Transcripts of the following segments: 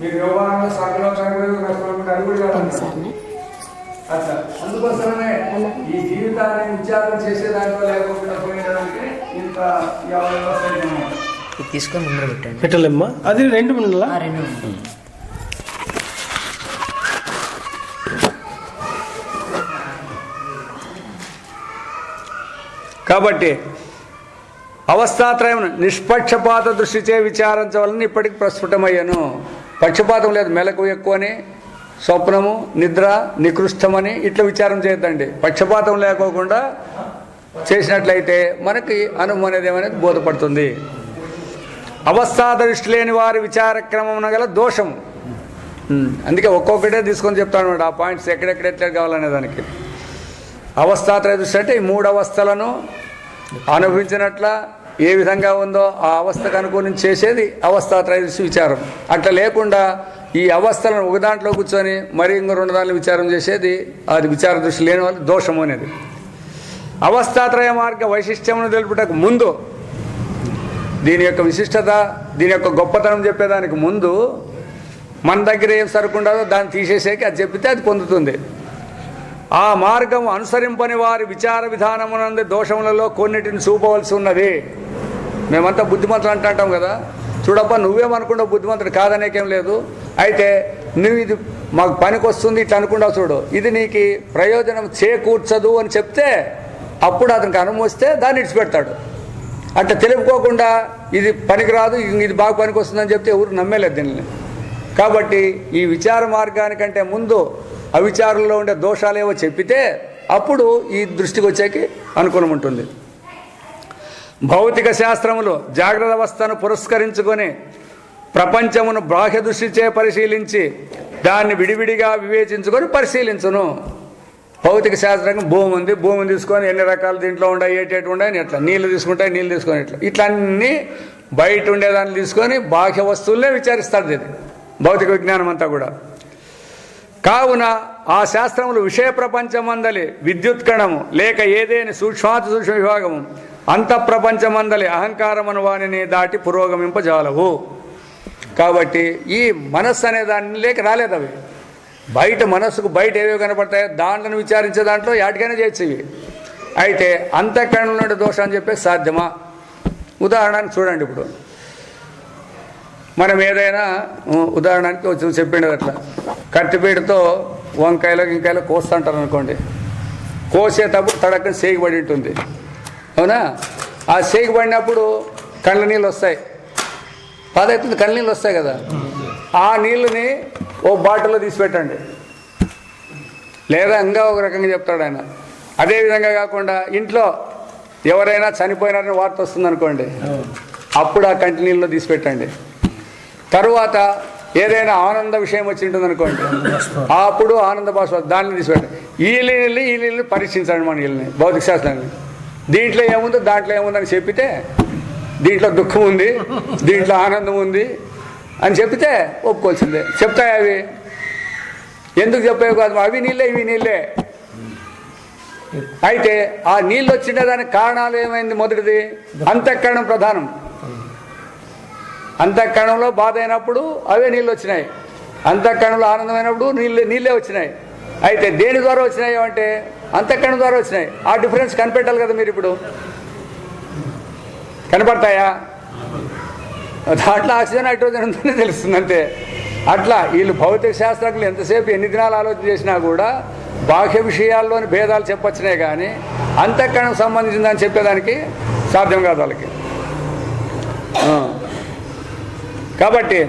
మీరు వ్యవహారంలో సగంలో అట్లా అందుకోసమే ఈ జీవితాన్ని విచారం చేసేదాంట్లో లేకుండా పోయేదానికి ఇంత తీసుకొని ముందర పెట్టండి. పెట్టలేమ్మా అది రెండు ముందల రెండు. కాబట్టి అవస్థాత్రయం నిష్పక్షపాత దృష్టిచే విచారించవాలని ఇప్పటికి ప్రస్ఫుటమయ్యాను. పక్షపాతం లేదు, మెలకు ఎక్కువని, స్వప్నము, నిద్ర, నికృష్టమని ఇట్లా విచారం చేయొద్దండి. పక్షపాతం లేకోకుండా చేసినట్లయితే మనకి అనుభవం అనేది ఏమనేది బోధపడుతుంది. అవస్థా దృష్టి లేని వారి విచారక్రమం గల దోషం. అందుకే ఒక్కొక్కటే తీసుకొని చెప్తాను అనమాట ఆ పాయింట్స్ ఎక్కడెక్కడ ఎట్లా కావాలనే దానికి. అవస్థాత్రయ దృష్టి అంటే ఈ మూడు అవస్థలను అనుభవించినట్ల ఏ విధంగా ఉందో ఆ అవస్థకు అనుకూలం చేసేది అవస్థాత్రయ దృష్టి విచారం. అట్లా లేకుండా ఈ అవస్థలను ఒక దాంట్లో కూర్చొని మరి ఇంకో రెండు దాంట్లో విచారం చేసేది అది విచార దృష్టి లేని వాళ్ళు దోషము అనేది. అవస్థాత్రయ మార్గ వైశిష్ట్యమును తెలుపుటకు ముందు, దీని యొక్క విశిష్టత, దీని యొక్క గొప్పతనం చెప్పేదానికి ముందు మన దగ్గర ఏం సరుకుండదో దాన్ని తీసేసేకి అది చెప్పితే అది పొందుతుంది. ఆ మార్గం అనుసరింపని వారి విచార విధానమునందు దోషములలో కొన్నిటిని చూపవలసి ఉన్నది. మేమంతా బుద్ధిమంతులు అంటాం కదా, చూడప్ప నువ్వేమనుకుంటావు బుద్ధిమంతుడు కాదనేకేం లేదు. అయితే నువ్వు ఇది మాకు పనికి వస్తుంది ఇట్లా అనుకుంటావు చూడు, ఇది నీకు ప్రయోజనం చేకూర్చదు అని చెప్తే అప్పుడు అతనికి అనుభవం వస్తే దాన్ని ఇడిచిపెడతాడు. అట్లా తెలుపుకోకుండా ఇది పనికిరాదు ఇది బాగా పనికి వస్తుందని చెప్తే ఎవరు నమ్మేలేదు దీనిని. కాబట్టి ఈ విచార మార్గానికంటే ముందు అవిచారంలో ఉండే దోషాలేవో చెప్పితే అప్పుడు ఈ దృష్టికి వచ్చేకి అనుకూలం ఉంటుంది. భౌతిక శాస్త్రములు జాగ్రత్త అవస్థను పురస్కరించుకొని ప్రపంచమును బాహ్య దృష్టిచే పరిశీలించి దాన్ని విడివిడిగా వివేచించుకొని పరిశీలించును. భౌతిక శాస్త్రంగా భూమి ఉంది, భూమిని తీసుకొని ఎన్ని రకాలు దీంట్లో ఉన్నాయి, ఏటేటి ఉన్నాయి ఎట్లా, నీళ్ళు తీసుకుంటాయి నీళ్ళు తీసుకొని ఇట్లా అన్నీ బయట ఉండేదాన్ని తీసుకొని బాహ్య వస్తువులనే విచారిస్తాడు ఇది భౌతిక విజ్ఞానం అంతా కూడా. కావున ఆ శాస్త్రములు విషయ ప్రపంచమందలి విద్యుత్కణము లేక ఏదేని సూక్ష్మాతి సూక్ష్మ విభాగము అంతఃప్రపంచమందలి అహంకారమను వాణిని దాటి పురోగమింపజాలవు. కాబట్టి ఈ మనస్సు అనే దాన్ని లేక రాలేదు. అవి బయట మనస్సుకు బయట ఏవో కనపడతాయో దాంట్లను విచారించే దాంట్లో యాటికైనా చేయొచ్చు ఇవి. అయితే అంతఃకరణంలో దోషం అని చెప్పేసి సాధ్యమా? ఉదాహరణకి చూడండి, ఇప్పుడు మనం ఏదైనా ఉదాహరణకి చెప్పిండు అట్లా కత్తిపీటతో వంకాయలు ఇంకాయలు కోస్తుంటారు అనుకోండి, కోసేటప్పుడు తడక్కని సేగిపడి ఉంటుంది అవునా. ఆ సేగిపడినప్పుడు కళ్ళ నీళ్ళు వస్తాయి, పదవుతుంది కళ్ళ నీళ్ళు వస్తాయి కదా. ఆ నీళ్ళని ఓ బాటిల్లో తీసి పెట్టండి, లేదా ఇంకా ఒక రకంగా చెప్తాడు ఆయన. అదేవిధంగా కాకుండా ఇంట్లో ఎవరైనా చనిపోయినారని వార్త వస్తుంది అనుకోండి, అప్పుడు ఆ కంటి నీళ్ళలో తీసి పెట్టండి. తరువాత ఏదైనా ఆనంద విషయం వచ్చి ఉంటుంది అనుకోండి, అప్పుడు ఆనంద భాష దాన్ని తీసిపెట్టండి. ఈ నీళ్ళని పరీక్షించండి మన వీళ్ళని భౌతిక శాస్త్రాన్ని. దీంట్లో ఏముందో దాంట్లో ఏముందని చెప్పితే దీంట్లో దుఃఖం ఉంది దీంట్లో ఆనందం ఉంది అని చెప్పితే ఒప్పుకోవాల్సిందే. చెప్తాయి అవి, ఎందుకు చెప్పేవి కాదు, అవి నీళ్ళే ఇవి నీళ్ళే. అయితే ఆ నీళ్ళు వచ్చిండే దానికి కారణాలు ఏమైంది? మొదటిది అంతఃకరణం ప్రధానం. అంతఃకరణంలో బాధ అయినప్పుడు అవే నీళ్ళు వచ్చినాయి, అంతఃకరణంలో ఆనందమైనప్పుడు నీళ్ళే వచ్చినాయి. అయితే దేని ద్వారా వచ్చినాయి అంటే అంతఃకరణం ద్వారా వచ్చినాయి. ఆ డిఫరెన్స్ కనిపెట్టాలి కదా మీరు. ఇప్పుడు కనపడతాయా? దాంట్లో ఆక్సిజన్ హైడ్రోజన్ ఉందని తెలుస్తుంది అంతే. అట్లా వీళ్ళు భౌతిక శాస్త్రజ్ఞులు ఎంతసేపు ఎన్ని దినాలు ఆలోచన చేసినా కూడా బాహ్య విషయాల్లోని భేదాలు చెప్పొచ్చినాయి కానీ అంతఃకరణం సంబంధించిందని చెప్పేదానికి సాధ్యం కాదు వాళ్ళకి. కాబట్టి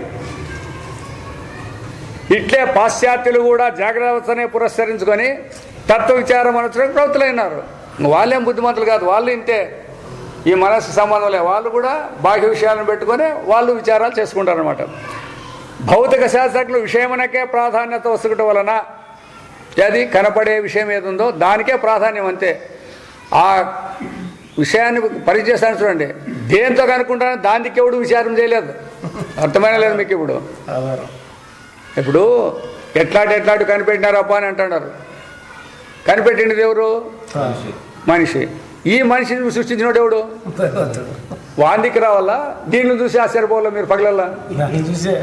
ఇట్లే పాశ్చాత్యులు కూడా జాగ్రత్త అవస్థనే పురస్కరించుకొని తత్వ విచారం అనొచ్చడానికి ప్రవృత్తులైనారు. వాళ్ళేం బుద్ధిమంతులు కాదు, వాళ్ళు ఇంతే ఈ మనస్సు సంబంధం లే, వాళ్ళు కూడా బాహ్య విషయాలను పెట్టుకొని వాళ్ళు విచారాలు చేసుకుంటారనమాట. భౌతిక శాస్త్రజ్ఞులు విషయమునకే ప్రాధాన్యత వస్తుకటం వలన అది కనపడే విషయం ఏది ఉందో దానికే ప్రాధాన్యం అంతే. ఆ విషయాన్ని పరిచయం చూడండి, దేంతో కనుక్కుంటానో దానికి ఎవడు విచారం చేయలేదు. అర్థమైన లేదు మీకు? ఇప్పుడు ఎట్లాంటి కనిపెట్టినారప్ప అని అంటున్నారు. కనిపెట్టినది ఎవరు? మనిషి. ఈ మనిషిని సృష్టించినోడు ఎవడు? భగవంతుడు. వాందికి రావాలా? దీన్ని చూసి ఆశ్చర్యపోవాలా మీరు పగలల్లా? దాన్ని చూసే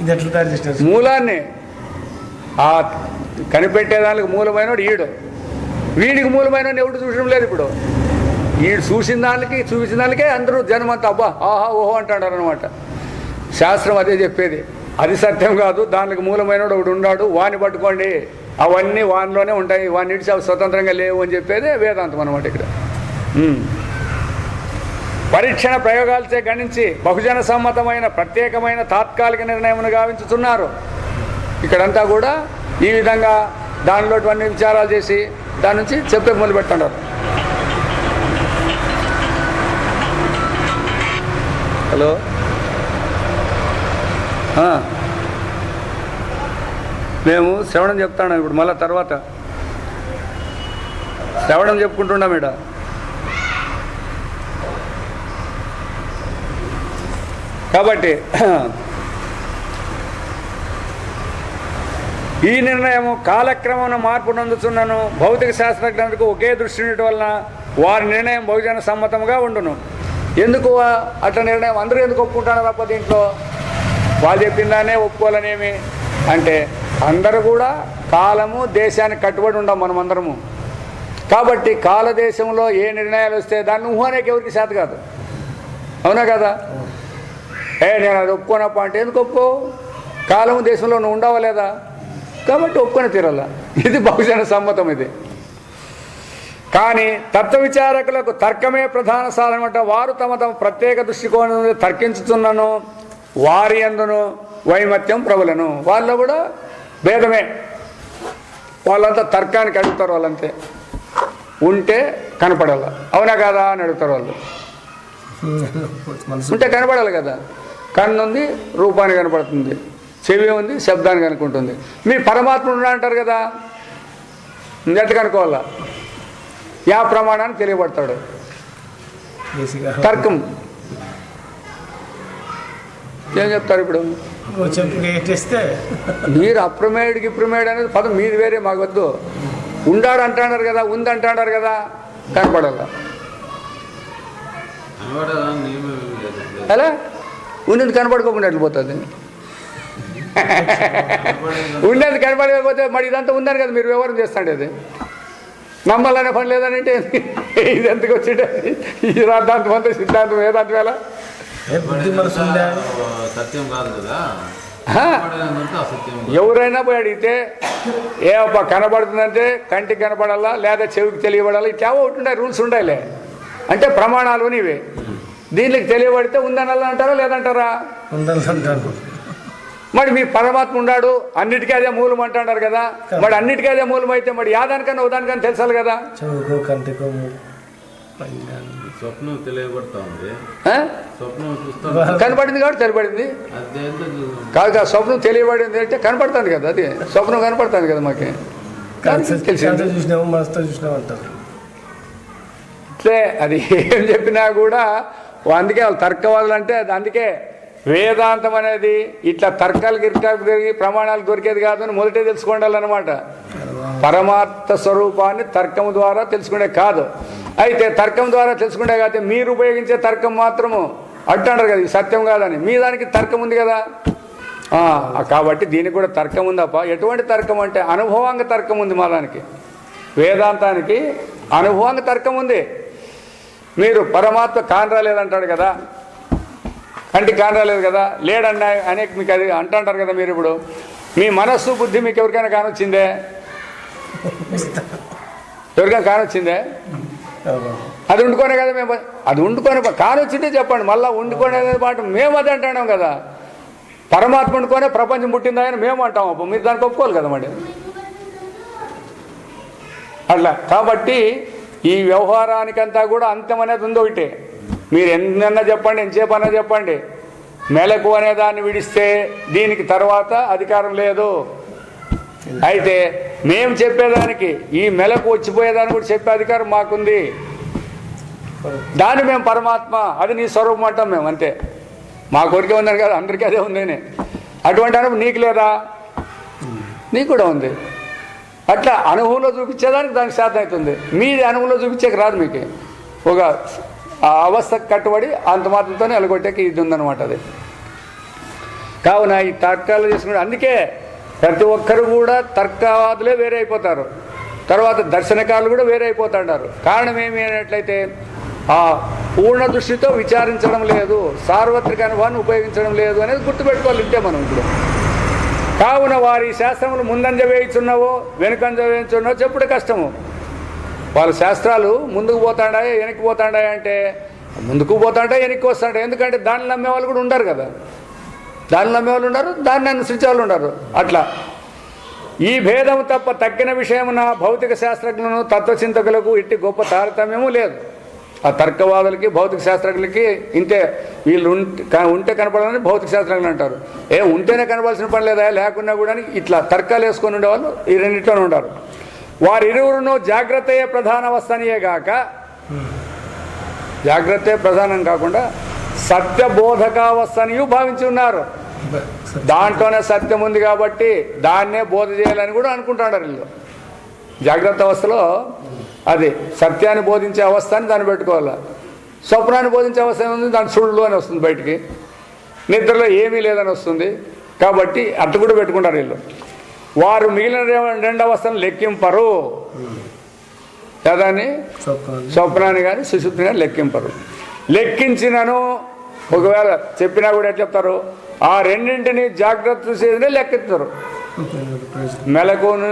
ఇది ఎట్లా తయారు చేసినారు? మూలాన్ని ఆ కనిపెట్టేదానికి మూలమైనడు ఈడు. వీడికి మూలమైన ఎవడు చూసడం లేదు. ఇప్పుడు వీడు చూసిన దానికే అందరూ జనమంతా అబ్బా ఆహా ఓహో అంటాడు అనమాట. శాస్త్రం అదే చెప్పేది. అది సత్యం కాదు, దానికి మూలమైనడు ఒకడు ఉన్నాడు, వాణ్ణి పట్టుకోండి, అవన్నీ వానిలోనే ఉంటాయి, వాడిని ఇడిచి అవి స్వతంత్రంగా లేవు అని చెప్పేదే వేదాంతం అనమాట. ఇక్కడ పరీక్షణ ప్రయోగాలచే గణించి బహుజన సమ్మతమైన ప్రత్యేకమైన తాత్కాలిక నిర్ణయం గావించుతున్నారు. ఇక్కడంతా కూడా ఈ విధంగా దానిలో అన్ని విచారాలు చేసి దాని నుంచి చెప్పే మొదలు పెట్టున్నారు. హలో, మేము శ్రవణం చెప్తాను ఇప్పుడు, మళ్ళీ తర్వాత శ్రవణం చెప్పుకుంటున్నాం ఇక్కడ. కాబట్టి ఈ నిర్ణయము కాలక్రమం మార్పు నందుతున్నను. భౌతిక శాస్త్రజ్ఞులకు ఒకే దృష్టి ఉండటం వలన వారి నిర్ణయం బహుజన సమ్మతంగా ఉండును. ఎందుకు అట్లా నిర్ణయం అందరూ ఎందుకు ఒప్పుకుంటారు తప్ప దీంట్లో వాళ్ళు చెప్పిందానే ఒప్పుకోవాలనేమి అంటే, అందరూ కూడా కాలము దేశానికి కట్టుబడి ఉండం మనమందరము. కాబట్టి కాలదేశంలో ఏ నిర్ణయాలు వస్తే దాన్ని ఊహనేకి ఎవరికి చేత కాదు. అవునా కదా? నేను అది ఒప్పుకోనప్ప అంటే ఎందుకు ఒప్పుకో? కాలము దేశంలో నువ్వు ఉండవా లేదా? కాబట్టి ఒప్పుకొని తీరాల. ఇది బహుజన సమ్మతం. ఇది కానీ తత్వ విచారకులకు తర్కమే ప్రధాన సాధనం అంటే, వారు తమ తమ ప్రత్యేక దృష్టికోణం తర్కించుతున్నను వారి యందును వైమత్యం ప్రబలను. వాళ్ళు కూడా భేదమే. వాళ్ళంతా తర్కానికి అడుగుతారు. వాళ్ళంతే ఉంటే కనపడాల. అవునా కాదా అని అడుగుతారు వాళ్ళు. ఉంటే కనపడాలి కదా. కన్ను ఉంది, రూపాన్ని కనపడుతుంది. చెవి ఉంది, శబ్దాన్ని కనుక్కుంటుంది. మీ పరమాత్మ ఉన్నా అంటారు కదా, ఎట్లా కనుక్కోవాలా? యా ప్రమాణాన్ని తెలియబడతాడు. తర్కం ఏం చెప్తారు ఇప్పుడు? మీరు అప్రమేయుడికి ఇప్రమేయుడు అనేది పదం మీది వేరే, మాకు వద్దు. ఉండాడు అంటాడారు కదా, ఉంది అంటాడారు కదా, కనపడాల. అలా ఉన్నది కనపడుకోకుండా ఎట్లిపోతుంది? ఉండేది కనపడకపోతే మరి ఇదంతా ఉందని కదా మీరు వ్యవహారం చేస్తాండి. అది నమ్మాలనే పని లేదనంటే ఇది ఎందుకు వచ్చిండే? ఈ రాద్ధాంతం అంతా సిద్ధాంతం వేదాంతం ఎలా? ఎవరైనా పోయి అడిగితే ఏ కనబడుతుందంటే కంటికి కనపడాలా లేదా చెవికి తెలియబడాలా, ఇట్లా ఒకటి ఉండే రూల్స్ ఉండాలి. అంటే ప్రమాణాలు నీవే. దీనికి తెలియబడితే ఉందనాలని అంటారా లేదంటారా? మరి మీ పరమాత్మ ఉన్నాడు, అన్నిటికీ అదే మూలం అంటున్నారు కదా. మరి అన్నిటికీ అదే మూలం అయితే మరి యాదానికన్నా ఉదానికన్నా తెలుసాలి కదా. స్వప్నం తెలియబడతా ఉంది, కనపడింది కాబట్టి తెలియబడింది కాదు కదా. స్వప్నం తెలియబడింది అంటే కనపడుతుంది కదా. అది స్వప్నం కనపడుతుంది కదా మాకు. ఇట్లే అది ఏం చెప్పినా కూడా అందుకే వాళ్ళు తర్కవాదులు అంటే. అందుకే వేదాంతం అనేది ఇట్లా తర్కాలు గిరికాలు దొరికి ప్రమాణాలు దొరికేది కాదని మొదటే తెలుసుకోండాలన్నమాట. పరమార్థ స్వరూపాన్ని తర్కం ద్వారా తెలుసుకునే కాదు. అయితే తర్కం ద్వారా తెలుసుకుంటే కాదు, మీరు ఉపయోగించే తర్కం మాత్రము అంటారు కదా ఇది సత్యం కాదని. మీ దానికి తర్కం ఉంది కదా. కాబట్టి దీనికి కూడా తర్కం ఉందప్ప. ఎటువంటి తర్కం అంటే అనుభవాంగ తర్కం ఉంది. మా దానికి వేదాంతానికి అనుభవాంగ తర్కం ఉంది. మీరు పరమాత్మ కానరాలేదంటాడు కదా, కంటికి కానరాలేదు కదా, లేడన్నా అనేక మీకు అది అంటారు కదా. మీరు ఇప్పుడు మీ మనస్సు బుద్ధి మీకు ఎవరికైనా కానొచ్చిందే? ఎవరికైనా కానొచ్చిందే? అది వండుకోనే కదా మేము. అది వండుకొని కానొచ్చిందే చెప్పండి. మళ్ళీ వండుకునే మాట మేము అది అంటున్నాం కదా. పరమాత్మ వండుకొనే ప్రపంచం పుట్టిందా అని మేము అంటాం. అప్పుడు మీరు దానికి ఒప్పుకోవాలి కదా మరి. అట్లా కాబట్టి ఈ వ్యవహారానికంతా కూడా అంతం అనేది ఉంది ఒకటి. మీరు ఎన్నన్నా చెప్పండి, ఎంతసేపు అన్నా చెప్పండి, మెలకు అనే దాన్ని విడిస్తే దీనికి తర్వాత అధికారం లేదు. అయితే మేము చెప్పేదానికి ఈ మెలకు వచ్చిపోయేదాన్ని కూడా చెప్పే అధికారం మాకుంది. దాన్ని మేము పరమాత్మ, అది నీ స్వరూపం అంటాం మేము. అంతే. మా కోరిక ఉన్నారు కదా, అందరికీ అదే ఉంది. అటువంటి అనుభవం నీకు లేదా? నీకు కూడా ఉంది. అట్లా అనుభవంలో చూపించేదానికి దానికి సాధన అవుతుంది. మీది అనుభవంలో చూపించేకి రాదు. మీకు ఒక ఆ అవస్థకు కట్టుబడి అంత మాత్రంతోనే ఎలగొట్టేకి ఇది ఉందన్నమాట. అది కావున ఈ తర్కాలు చేసుకుంటే అందుకే ప్రతి ఒక్కరు కూడా తర్కవాదులే వేరే అయిపోతారు. తర్వాత దర్శనకారులు కూడా వేరే అయిపోతాడారు. కారణం ఏమి అనేట్లయితే ఆ పూర్ణ దృష్టితో విచారించడం లేదు, సార్వత్రిక అనుభవాన్ని ఉపయోగించడం లేదు అనేది గుర్తుపెట్టుకోవాలి. ఇంతే మనం ఇప్పుడు. కావున వారి శాస్త్రములు ముందంజ వేయిచున్నావో వెనుకంజ వేయించున్నావో చెప్పుడు కష్టము. వాళ్ళ శాస్త్రాలు ముందుకు పోతాడాయా వెనక్కి పోతాడాయా అంటే ముందుకు పోతాడా వెనక్కి వస్తాడా. ఎందుకంటే దాన్ని నమ్మే వాళ్ళు కూడా ఉండరు కదా. దాన్ని నమ్మే వాళ్ళు ఉండరు, దాన్ని అనుసరించే వాళ్ళు ఉండరు. అట్లా ఈ భేదము తప్ప తక్కిన విషయమున భౌతిక శాస్త్రజ్ఞులను తత్వచింతకులకు ఇట్టి గొప్ప తారతమ్యము లేదు. ఆ తర్కవాదులకి భౌతిక శాస్త్రజ్ఞులకి ఇంతే. వీళ్ళు ఉంటే కనపడాలని భౌతిక శాస్త్రజ్ఞులు అంటారు. ఉంటేనే కనపడాల్సిన పని లేదా, లేకున్నా కూడా ఇట్లా తర్కాలు వేసుకొని ఉండేవాళ్ళు ఈ రెండింటిలోనే ఉంటారు. వారిరువురును జాగ్రత్తయే ప్రధాన అవస్థనియే గాక, జాగ్రత్తే ప్రధానం కాకుండా సత్యబోధకావస్థనియు భావించి ఉన్నారు. దాంట్లోనే సత్యం ఉంది కాబట్టి దాన్నే బోధ చేయాలని కూడా అనుకుంటున్నారు వీళ్ళు. జాగ్రత్త అవస్థలో అది సత్యాన్ని బోధించే అవస్థ అని దాన్ని పెట్టుకోవాలి. స్వప్నాన్ని బోధించే అవస్థ ఏముంది, దాని సుళ్ళు అని వస్తుంది బయటికి. నిద్రలో ఏమీ లేదని వస్తుంది. కాబట్టి అట్టు కూడా పెట్టుకుంటారు వీళ్ళు. వారు మిగిలిన రెండు అవస్థలను లెక్కింపరు. కదాని స్వప్నాన్ని కానీ సుషుప్తిని కానీ లెక్కింపరు. లెక్కించినను ఒకవేళ చెప్పినా కూడా ఎట్లా చెప్తారు, ఆ రెండింటిని జాగ్రత్త చేసినే లెక్కెత్తారు. మెలకుని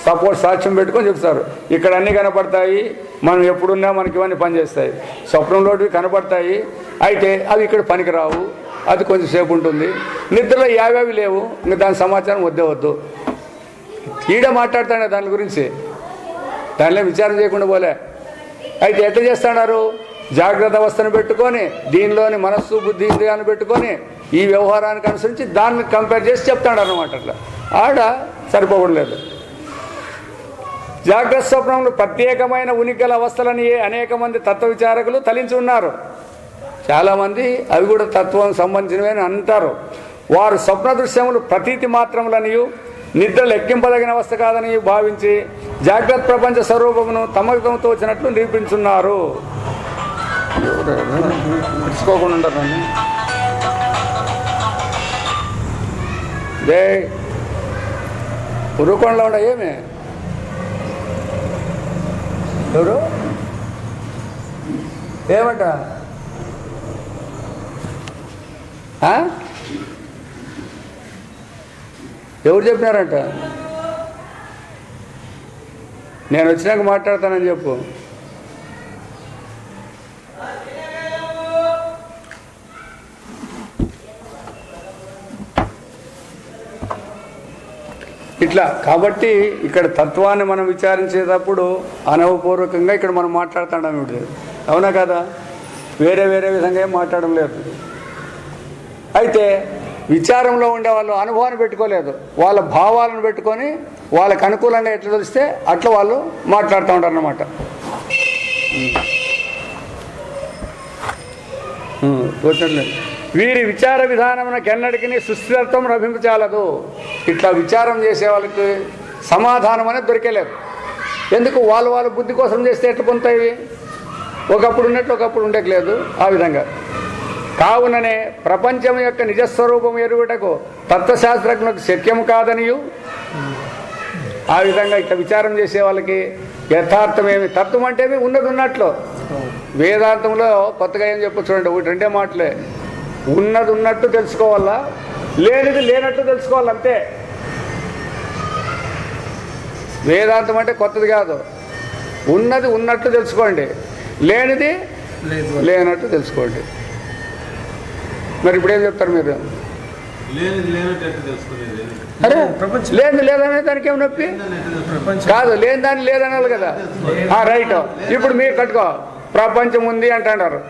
సపోర్ట్ సాక్ష్యం పెట్టుకొని చెప్తారు. ఇక్కడ అన్నీ కనపడతాయి, మనం ఎప్పుడున్నా మనకి ఇవన్నీ పనిచేస్తాయి. స్వప్నంలోటివి కనపడతాయి, అయితే అవి ఇక్కడ పనికిరావు, అది కొంచెంసేపు ఉంటుంది. నిద్రలో యావేవి లేవు, ఇంకా దాని సమాచారం వద్దే వద్దు. ఈడ మాట్లాడతాడే దాని గురించి, దానిలో విచారం చేయకుండా పోలే. అయితే ఎట్లా చేస్తున్నారు, జాగ్రత్త అవస్థను పెట్టుకొని దీనిలోని మనస్సు బుద్ధి ఇంద్రియాలను పెట్టుకొని ఈ వ్యవహారానికి అనుసరించి దాన్ని కంపేర్ చేసి చెప్తాడు అన్నమాట. అట్లా ఆడ సరిపోవట్లేదు. జాగ్రత్త స్వప్నంలో ప్రత్యేకమైన ఉనికిగల అవస్థలని అనేక మంది తత్వ విచారకులు తలించి ఉన్నారు. చాలామంది అవి కూడా తత్వం సంబంధించినవి అని అంటారు. వారు స్వప్న దృశ్యములు ప్రతీతి మాత్రములనియు నిద్ర లెక్కింపదగిన అవస్థ కాదని భావించి జాగ్రత్త ప్రపంచ స్వరూపమును తమకు తోచినట్లు నిరూపించున్నారు. తెలుసుకోకుండా ఉంటారండి. జై ఉరుకొండలో ఉండ ఏమి ఎవరు ఏమంట ఎవరు చెప్పినారంట? నేను వచ్చినాక మాట్లాడతానని చెప్పు. ఇట్లా కాబట్టి ఇక్కడ తత్వాన్ని మనం విచారించేటప్పుడు అనుభవపూర్వకంగా ఇక్కడ మనం మాట్లాడుతున్నాం. ఇప్పుడు అవునా కదా, వేరే వేరే విధంగా ఏం మాట్లాడడం లేదు. అయితే విచారంలో ఉండే వాళ్ళు అనుభవాన్ని పెట్టుకోలేదు, వాళ్ళ భావాలను పెట్టుకొని వాళ్ళకు అనుకూలంగా ఎట్లా తెలిస్తే అట్లా వాళ్ళు మాట్లాడుతూ ఉంటారు అన్నమాట. వీరి విచార విధానమునకు ఎన్నటికీ సుస్థిరత్వం లభించాలదు. ఇట్లా విచారం చేసే వాళ్ళకి సమాధానం అనేది దొరికేలేదు. ఎందుకు, వాళ్ళ బుద్ధి కోసం చేస్తే ఎట్లా పొందుతాయి, ఒకప్పుడు ఉన్నట్లు ఒకప్పుడు ఉండట్లేదు. ఆ విధంగా కావుననే ప్రపంచం యొక్క నిజస్వరూపం ఎరుగుటకు తత్వశాస్త్రజ్ఞులకు శక్యం కాదనియు, ఆ విధంగా ఇట్లా విచారం చేసే వాళ్ళకి యథార్థమేమి తత్వం అంటే ఉన్నది ఉన్నట్లు. వేదాంతంలో కొత్తగా ఏం చెప్పు చూడండి, ఒకటి రెండే మాటలే. ఉన్నది ఉన్నట్టు తెలుసుకోవాలా, లేనిది లేనట్టు తెలుసుకోవాలంతే. వేదాంతం అంటే కొత్తది కాదు. ఉన్నది ఉన్నట్టు తెలుసుకోండి, లేనిది లేనట్టు తెలుసుకోండి. మరి ఇప్పుడు ఏం చెప్తారు మీరు? అరే లేని లేదనే దానికి ఏమి నొప్పి కాదు, లేని దాన్ని లేదనాలి కదా. రైట్. ఇప్పుడు మీరు కట్టుకో, ప్రపంచం ఉంది అంటారు,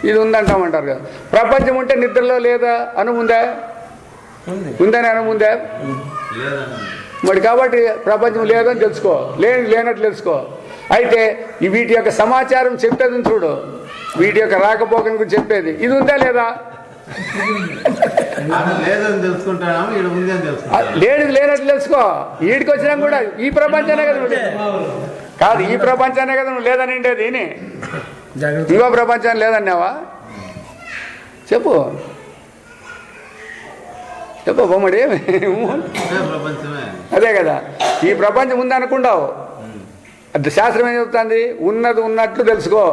ఇది ఉందంటామంటారు కదా. ప్రపంచం ఉంటే నిద్రలో లేదా అనుముందా? ఉందని అనుముందా? మరి కాబట్టి ప్రపంచం లేదని తెలుసుకో, లేనట్లు తెలుసుకో. అయితే వీటి యొక్క సమాచారం చెప్పేది చూడు, వీటి యొక్క రాకపోకని గురించి చెప్పేది ఇది ఉందా లేదా? ఆడ లేదని తెలుసుకుంటాము, ఈడ ఉంది అని తెలుసుకుంటాము. లేనట్లు తెలుసుకో. ఈడికి వచ్చినా కూడా ఈ ప్రపంచానే కదా నువ్వు కాదు, ఈ ప్రపంచానే కదా నువ్వు లేదని ఉండేది. జాగ్రత్త. ఇంకో ప్రపంచాన్ని లేదన్నావా? చెప్పు చెప్పు బొమ్మడి. అదే ప్రపంచమే. అదే కదా, ఈ ప్రపంచం ఉందనుకుంటావు. అది శాస్త్రం ఏం చెప్తుంది? ఉన్నది ఉన్నట్లు తెలుసుకో.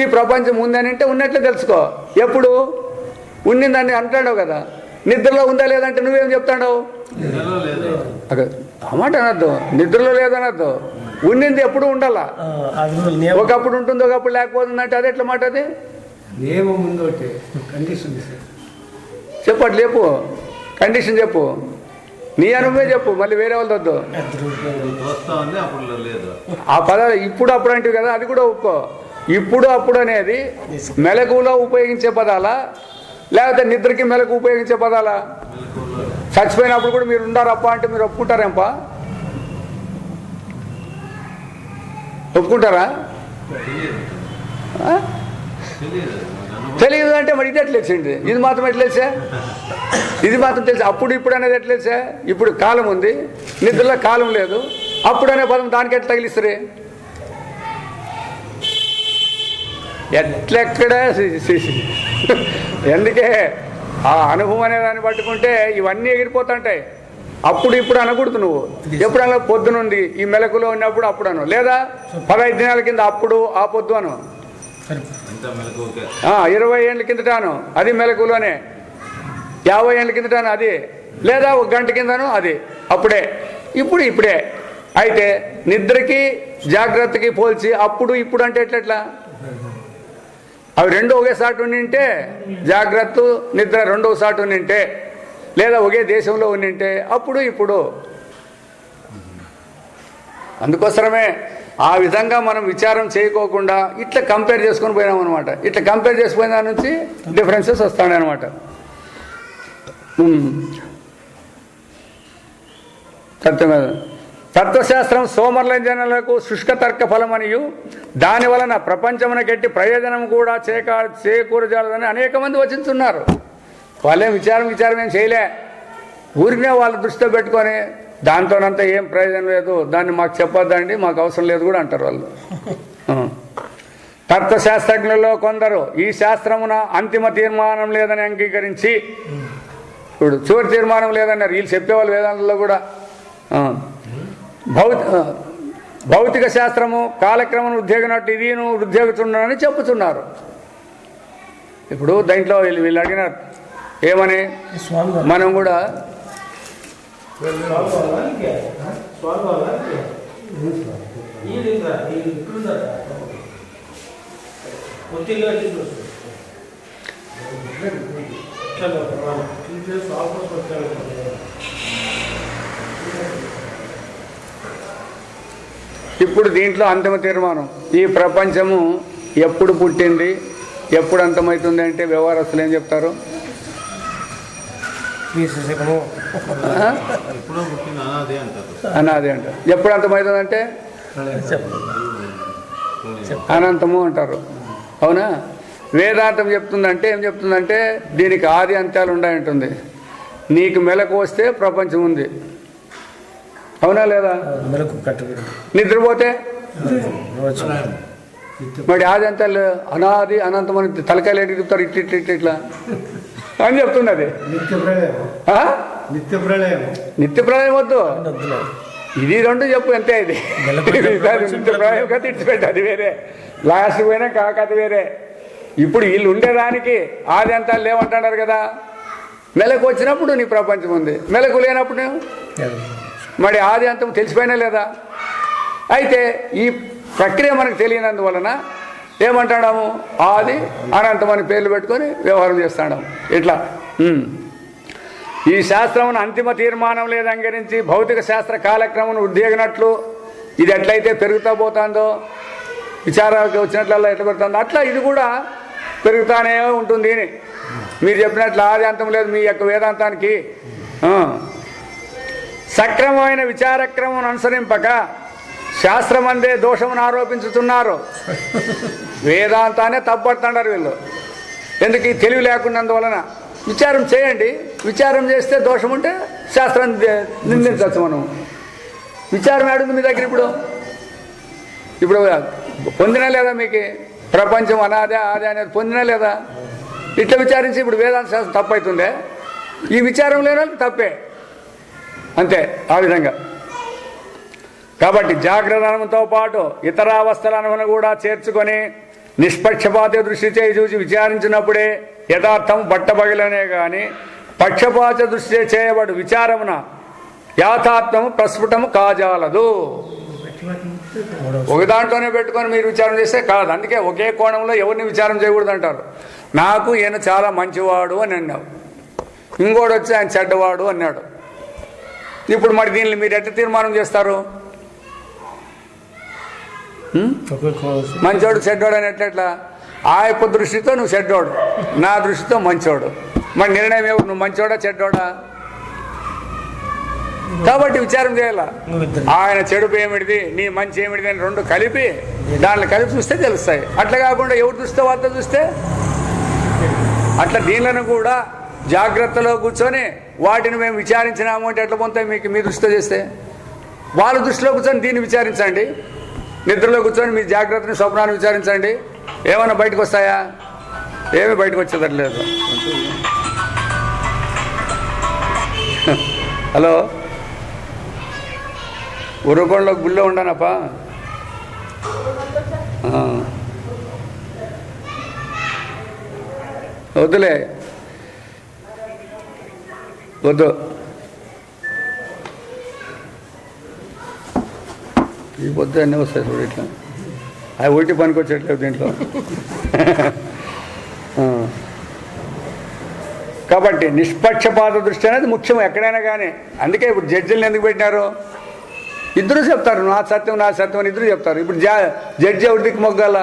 ఈ ప్రపంచం ఉందని అంటే ఉన్నట్లు తెలుసుకో. ఎప్పుడు ఉన్నిందని అంటాడు కదా. నిద్రలో ఉందా లేదంటే నువ్వేం చెప్తాడు? నిద్రలో లేదు. అమాట అనద్దు, నిద్రలో లేదనద్దు. ఉన్నింది ఎప్పుడు ఉండాలా. ఒకప్పుడు ఉంటుంది, ఒకప్పుడు లేకపోతుందంటే అది ఎట్లా మాట? అది నియమం ముందు ఒకటి కండిషన్ చెప్పు. అట్లా చెప్పు, కండిషన్ చెప్పు, నీ అనుభవమే చెప్పు, మళ్ళీ వేరే వాళ్ళది వద్దు. వస్తా ఉంది, అప్పుడు లేదు. ఆ పదాలు ఇప్పుడు అప్పుడు అంటే కదా, అది కూడా ఒప్పుకో. ఇప్పుడు అప్పుడు అనేది మెలకువలో ఉపయోగించే పదాలా, లేకపోతే నిద్రకి మెలకు ఉపయోగించే పదాలా? చచ్చిపోయినప్పుడు కూడా మీరు ఉండారప్ప అంటే మీరు ఒప్పుకుంటారేంపా? ఒప్పుకుంటారా? తెలియదు అంటే మరి ఇది ఎట్లా తెలిసింది? ఇది మాత్రం ఎట్లా తెలిసా? ఇది మాత్రం తెలుసు. అప్పుడు ఇప్పుడు అనేది ఎట్లా తెలిసా? ఇప్పుడు కాలం ఉంది, నిద్రలో కాలం లేదు. అప్పుడు అనే పదం దానికి ఎట్లా తగిలిస్తారు? ఎట్లెక్కడ ఎందుకే ఆ అనుభవం అనే దాన్ని పట్టుకుంటే ఇవన్నీ ఎగిరిపోతుంటాయి. అప్పుడు ఇప్పుడు అనకూడదు. నువ్వు ఎప్పుడన్నా పొద్దునుంది ఈ మెలకులో ఉన్నప్పుడు అప్పుడు అను, లేదా 15 దినాల కింద అప్పుడు ఆ పొద్దు అను, 20 ఏళ్ళ కిందటాను అది మెలకులోనే, 50 ఏళ్ళ కిందటాను అది, లేదా 1 గంట కిందను అది, అప్పుడే ఇప్పుడు ఇప్పుడే. అయితే నిద్రకి జాగ్రత్తకి పోల్చి అప్పుడు ఇప్పుడు అంటే ఎట్లెట్లా? అవి రెండు ఒకేసారి ఉండింటే, జాగ్రత్త నిద్ర రెండో సాటి ఉండింటే, లేదా ఒకే దేశంలో ఉండింటే అప్పుడు ఇప్పుడు. అందుకోసమే ఆ విధంగా మనం విచారం చేయకోకుండా ఇట్లా కంపేర్ చేసుకొని పోయినాం అనమాట. ఇట్లా కంపేర్ చేసిపోయిన దాని నుంచి డిఫరెన్సెస్ వస్తాయి అనమాట. తత్వశాస్త్రం సోమర్లైన జనులకు శుష్క తర్క ఫలమనియు దాని వలన ప్రపంచమున గట్టి ప్రయోజనం కూడా చేకూరజాలని అనేక మంది వచించున్నారు. వాళ్ళేం విచారం ఏం చేయలే, ఊరినే వాళ్ళ దృష్టిలో పెట్టుకొని దాంతోనంతా ఏం ప్రయోజనం లేదు, దాన్ని మాకు చెప్పొద్దండి, మాకు అవసరం లేదు కూడా అంటారు వాళ్ళు. తత్వశాస్త్రజ్ఞులలో కొందరు ఈ శాస్త్రమున అంతిమ తీర్మానం లేదని అంగీకరించి, ఇప్పుడు చివరి తీర్మానం లేదన్నారు వీళ్ళు చెప్పేవాళ్ళు వేదాంతంలో కూడా. భౌతిక శాస్త్రము కాలక్రమం వృద్ధిగినట్టు ఇది వృద్ధిగుతున్నానని చెప్పుతున్నారు. ఇప్పుడు దాంట్లో వీళ్ళు అడిగినారు ఏమని, మనం కూడా ఇప్పుడు దీంట్లో అంతిమ తీర్మానం, ఈ ప్రపంచము ఎప్పుడు పుట్టింది ఎప్పుడు అంతమవుతుంది అంటే వ్యవహారస్తులు ఏం చెప్తారు? అనాది అంటారు. ఎప్పుడు అంతమవుతుంది అంటే అనంతము అంటారు. అవునా? వేదాంతం చెప్తుందంటే ఏం చెప్తుందంటే దీనికి ఆది అంత్యాలు ఉన్నాయంటుంది. నీకు మెలకు వస్తే ప్రపంచం ఉంది, అవునా లేదా? నిద్రపోతే మరి ఆది అంత్యాలు అనాది అనంతం అని తలకాయలు ఏంటి చెప్తారు? ఇట్లా అని చెప్తున్నది. నిత్య ప్రళయం వద్దు, ఇది రెండు చెప్పు అంతే. ఇది నిత్య ప్రళయం కథ ఇచ్చిపెట్టు, అది వేరే. లాస్ట్ పోయినా కాకది వేరే. ఇప్పుడు వీళ్ళు ఉండేదానికి ఆది అంతాలు లేవంటున్నారు కదా. మెలకు వచ్చినప్పుడు నీ ప్రపంచం ఉంది, మెలకు లేనప్పుడు మరి ఆది అంతం తెలిసిపోయినా లేదా? అయితే ఈ ప్రక్రియ మనకు తెలియనందువలన ఏమంటాము? ఆది అనంతం అని పేర్లు పెట్టుకొని వ్యవహారం చేస్తాం. ఇట్లా ఈ శాస్త్రమును అంతిమ తీర్మానం లేదు అంగరించి భౌతిక శాస్త్ర కాలక్రమం వృద్ధిగినట్లు ఇది ఎట్లయితే పెరుగుతూ పోతుందో, విచారాలకు వచ్చినట్లల్లా ఎట్లా పెరుగుతుందో అట్లా ఇది కూడా పెరుగుతానే ఉంటుంది. మీరు చెప్పినట్లు ఆది అంతం లేదు మీ యొక్క వేదాంతానికి. సక్రమమైన విచారక్రమం అనుసరింపక శాస్త్రమందే దోషమును ఆరోపించుతున్నారు. వేదాంతానే తప్పడుతున్నారు వీళ్ళు. ఎందుకు? తెలివి లేకున్నందువలన. విచారం చేయండి, విచారం చేస్తే దోషం ఉంటే శాస్త్రాన్ని నిందించవచ్చు మనం. విచారం ఏడుంది మీ దగ్గర ఇప్పుడు పొందినా లేదా మీకు ప్రపంచం అనాదే ఆదే అనేది పొందినా లేదా? ఇట్లా విచారించి ఇప్పుడు వేదాంత శాస్త్రం తప్పవుతుందే? ఈ విచారం లేని వాళ్ళకి తప్పే, అంతే. ఆ విధంగా కాబట్టి జాగ్రత్త అనుభవంతో పాటు ఇతర అవస్థల అనుభవం కూడా చేర్చుకొని నిష్పక్షపాత దృష్టి చేయి చూసి విచారించినప్పుడే యథార్థం బట్టబగిలనే కానీ పక్షపాత దృష్టి చేయబడు విచారమున యాథార్థము ప్రస్ఫుటము కాజాలదు. ఒక దాంట్లోనే పెట్టుకొని మీరు విచారం చేస్తే కాదు. అందుకే ఒకే కోణంలో ఎవరిని విచారం చేయకూడదు అంటారు. నాకు ఈయన చాలా మంచివాడు అని అన్నావు, ఇంకోటి వచ్చి ఆయన చెడ్డవాడు అన్నాడు. ఇప్పుడు మరి దీన్ని మీరు ఎట్లా తీర్మానం చేస్తారు? మంచోడు చెడ్డోడు అని ఎట్లా? ఆ యొక్క దృష్టితో నువ్వు చెడ్డోడు, నా దృష్టితో మంచోడు. మరి నిర్ణయం ఎవరు, నువ్వు మంచోడా చెడ్డోడా? కాబట్టి విచారం చేయాల. ఆయన చెడుపు ఏమిటిది, నీ మంచి ఏమిటిది అని రెండు కలిపి దాంట్లో కలిపి చూస్తే తెలుస్తాయి. అట్లా కాకుండా ఎవరు చూస్తే వాళ్ళతో చూస్తే అట్లా దీనిలను కూడా జాగ్రత్తలో కూర్చొని వాటిని మేము విచారించినాము అంటే ఎట్లా పొందుతాయి మీకు? మీ దృష్టితో చేస్తే వాళ్ళ దృష్టిలో కూర్చొని దీన్ని విచారించండి. నిద్రలో కూర్చొని మీ జాగ్రత్తని స్వప్నాన్ని విచారించండి. ఏమైనా బయటకు వస్తాయా? ఏమీ బయటకు వచ్చేదట్లేదు. హలో, ఉరకొండలో గుళ్ళో ఉండనప్పా. వద్దులే, వద్దు. ఈ పొద్దు అన్నీ వస్తాయి చూడు ఇట్లా. అవి ఒకటి పనికొచ్చేట్లేదు దీంట్లో. కాబట్టి నిష్పక్షపాత దృష్టి అనేది ముఖ్యం ఎక్కడైనా కానీ. అందుకే ఇప్పుడు జడ్జిలను ఎందుకు పెట్టినారు? ఇద్దరు చెప్తారు నా సత్యం నా సత్యం అని ఇద్దరు చెప్తారు. ఇప్పుడు జడ్జి ఎవరికి మొగ్గాల?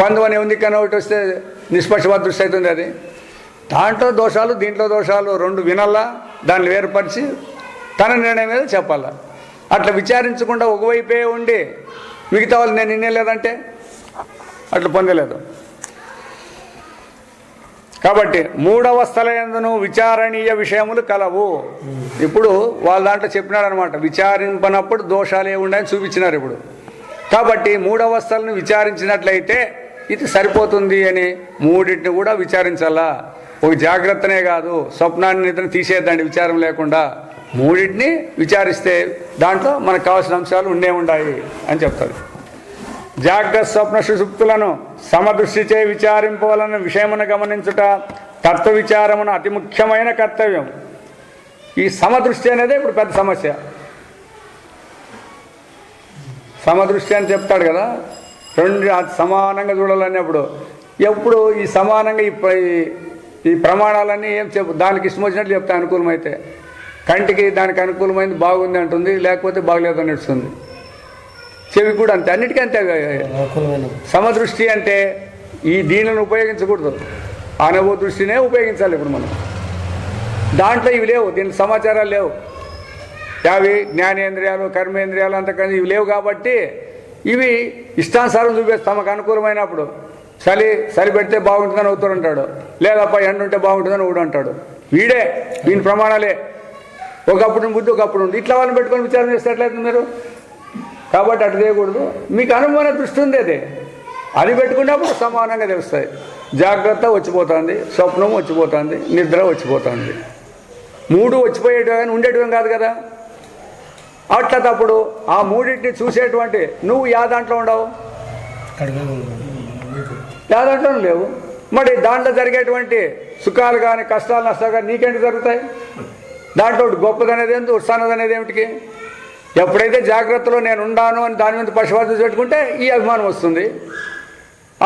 బంధువు అని ఉంది కానీ ఒకటి వస్తే నిష్పక్షపాత దృష్టి అవుతుంది. అది దాంట్లో దోషాలు దీంట్లో దోషాలు రెండు వినాలా, దాన్ని వేరుపరిచి తన నిర్ణయం మీద చెప్పాలా. అట్లా విచారించకుండా ఒకవైపే ఉండి మిగతా వాళ్ళు నేను నిన్నేలేదంటే అట్లా పొందలేదు. కాబట్టి మూడవస్థల యందును విచారణీయ విషయములు కలవు. ఇప్పుడు వాళ్ళ దాంట్లో చెప్పినాడు అనమాట, విచారింపనప్పుడు దోషాలు ఏముండని చూపించినారు ఇప్పుడు. కాబట్టి మూడవస్థలను విచారించినట్లయితే ఇది సరిపోతుంది అని మూడింటిని కూడా విచారించాలా. ఒక జాగ్రత్తనే కాదు, స్వప్నాన్ని నిద్రను తీసేద్దండి విచారం లేకుండా. మూడింటిని విచారిస్తే దాంట్లో మనకు కావాల్సిన అంశాలు ఉన్నాయి అని చెప్తారు. జాగ్రత్త స్వప్న సుషుప్తులను సమదృష్టిచే విచారింపవలన విషయమును గమనించుట తత్వ విచారమున అతి ముఖ్యమైన కర్తవ్యం. ఈ సమదృష్టి అనేది ఇప్పుడు పెద్ద సమస్య. సమదృష్టి అని చెప్తాడు కదా, రెండు సమానంగా చూడాలన్నప్పుడు ఎప్పుడు ఈ సమానంగా ఈ ప్రమాణాలన్నీ ఏం దానికి ఇష్టం వచ్చినట్లు చెప్తే అనుకూలమైతే కంటికి దానికి అనుకూలమైంది బాగుంది అంటుంది, లేకపోతే బాగలేదు అని నడుస్తుంది. చెవి కూడా అంతే, అన్నిటికీ అంతే. సమదృష్టి అంటే ఈ దీనిని ఉపయోగించకూడదు, అనుభవ దృష్టినే ఉపయోగించాలి. ఇప్పుడు మనం దాంట్లో ఇవి లేవు, దీనికి సమాచారాలు లేవు. అవి జ్ఞానేంద్రియాలు కర్మేంద్రియాలు అంతకన్నా ఇవి లేవు. కాబట్టి ఇవి ఇష్టానుసారం చూపేస్తాం. తమకు అనుకూలమైనప్పుడు చలి పెడితే బాగుంటుందని అవుతాడు అంటాడు, లేదప్ప ఎండ ఉంటే బాగుంటుందని ఊడు అంటాడు. వీడే వీని ప్రమాణాలే. ఒకప్పుడు బుద్ధి ఒకప్పుడు ఉంది. ఇట్లా వాళ్ళని పెట్టుకొని విచారం చేస్తే ఎట్లయితుంది మీరు? కాబట్టి అటు చేయకూడదు. మీకు అనుమాన దృష్టి ఉంది, అది పెట్టుకున్నప్పుడు సమానంగా తెలుస్తాయి. జాగ్రత్త వచ్చిపోతుంది, స్వప్నం వచ్చిపోతుంది, నిద్ర వచ్చిపోతుంది. మూడు వచ్చిపోయేటివి కానీ ఉండేటివేం కాదు కదా. అట్లా తప్పుడు ఆ మూడింటిని చూసేటువంటి నువ్వు యా దాంట్లో ఉండవు, యా దాంట్లోనూ లేవు. మరి దాంట్లో జరిగేటువంటి సుఖాలు కానీ కష్టాలు నష్టాలు కానీ నీకేంటి జరుగుతాయి? దాంట్లో గొప్పదనేది ఏంటి, ఉత్సాహం అనేది ఏమిటికి? ఎప్పుడైతే జాగ్రత్తలో నేను ఉన్నాను అని దాని మీద పశువాదం పెట్టుకుంటే ఈ అభిమానం వస్తుంది.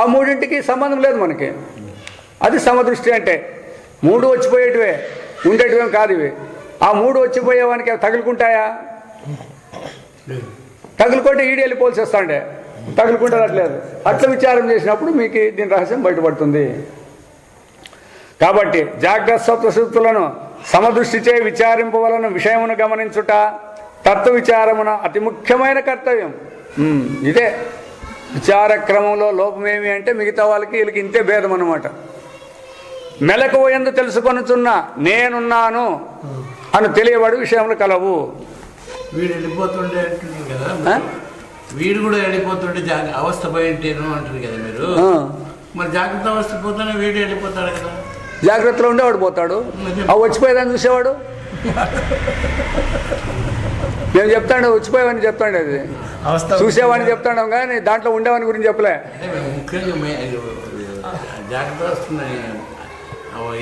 ఆ మూడింటికి సంబంధం లేదు మనకి. అది సమదృష్టి అంటే. మూడు వచ్చిపోయేటివే, ఉండేటివేం కాదు ఇవి. ఆ మూడు వచ్చిపోయేవానికి తగులుకుంటాయా? తగులుకుంటే ఈడు వెళ్ళిపోవాల్సి వస్తాండే, తగులుకుంటే అట్లేదు. అట్లా విచారం చేసినప్పుడు మీకు దీని రహస్యం బయటపడుతుంది. కాబట్టి జాగ్రత్త స్వప్న సుషుప్తులను సమదృష్టిచే విచారింపవలన విషయమును గమనించుట తత్వ విచారమున అతి ముఖ్యమైన కర్తవ్యం. ఇదే విచార క్రమంలో లోపమేమి అంటే మిగతా వాళ్ళకి వీళ్ళకి ఇంతే భేదం అన్నమాట. మెలకువయందు తెలుసుకొనుచున్న నేనున్నాను అని తెలియబడు విషయములు కలవు. వీడు వెళ్ళిపోతుండే అంటున్నారు కదా, ఆ? వీడు కూడా వెళ్ళిపోతుంటే అవస్థ పోయింటేను అంటారు కదా మీరు. ఆ. మరి జాగ్రత్త అవస్థ పోతేనే వీడు వెళ్ళిపోతాడు కదా. జాగ్రత్తలో ఉండేవాడు పోతాడు, అవి వచ్చిపోయేదాన్ని చూసేవాడు. మేము చెప్తాడు వచ్చిపోయేవాడిని చెప్తాండి, అది అవస్థ చూసేవాడిని చెప్తాడు కానీ దాంట్లో ఉండేవాని గురించి చెప్పలే. అంటే మేము ముఖ్యంగా జాగ్రత్త వస్తున్నాయి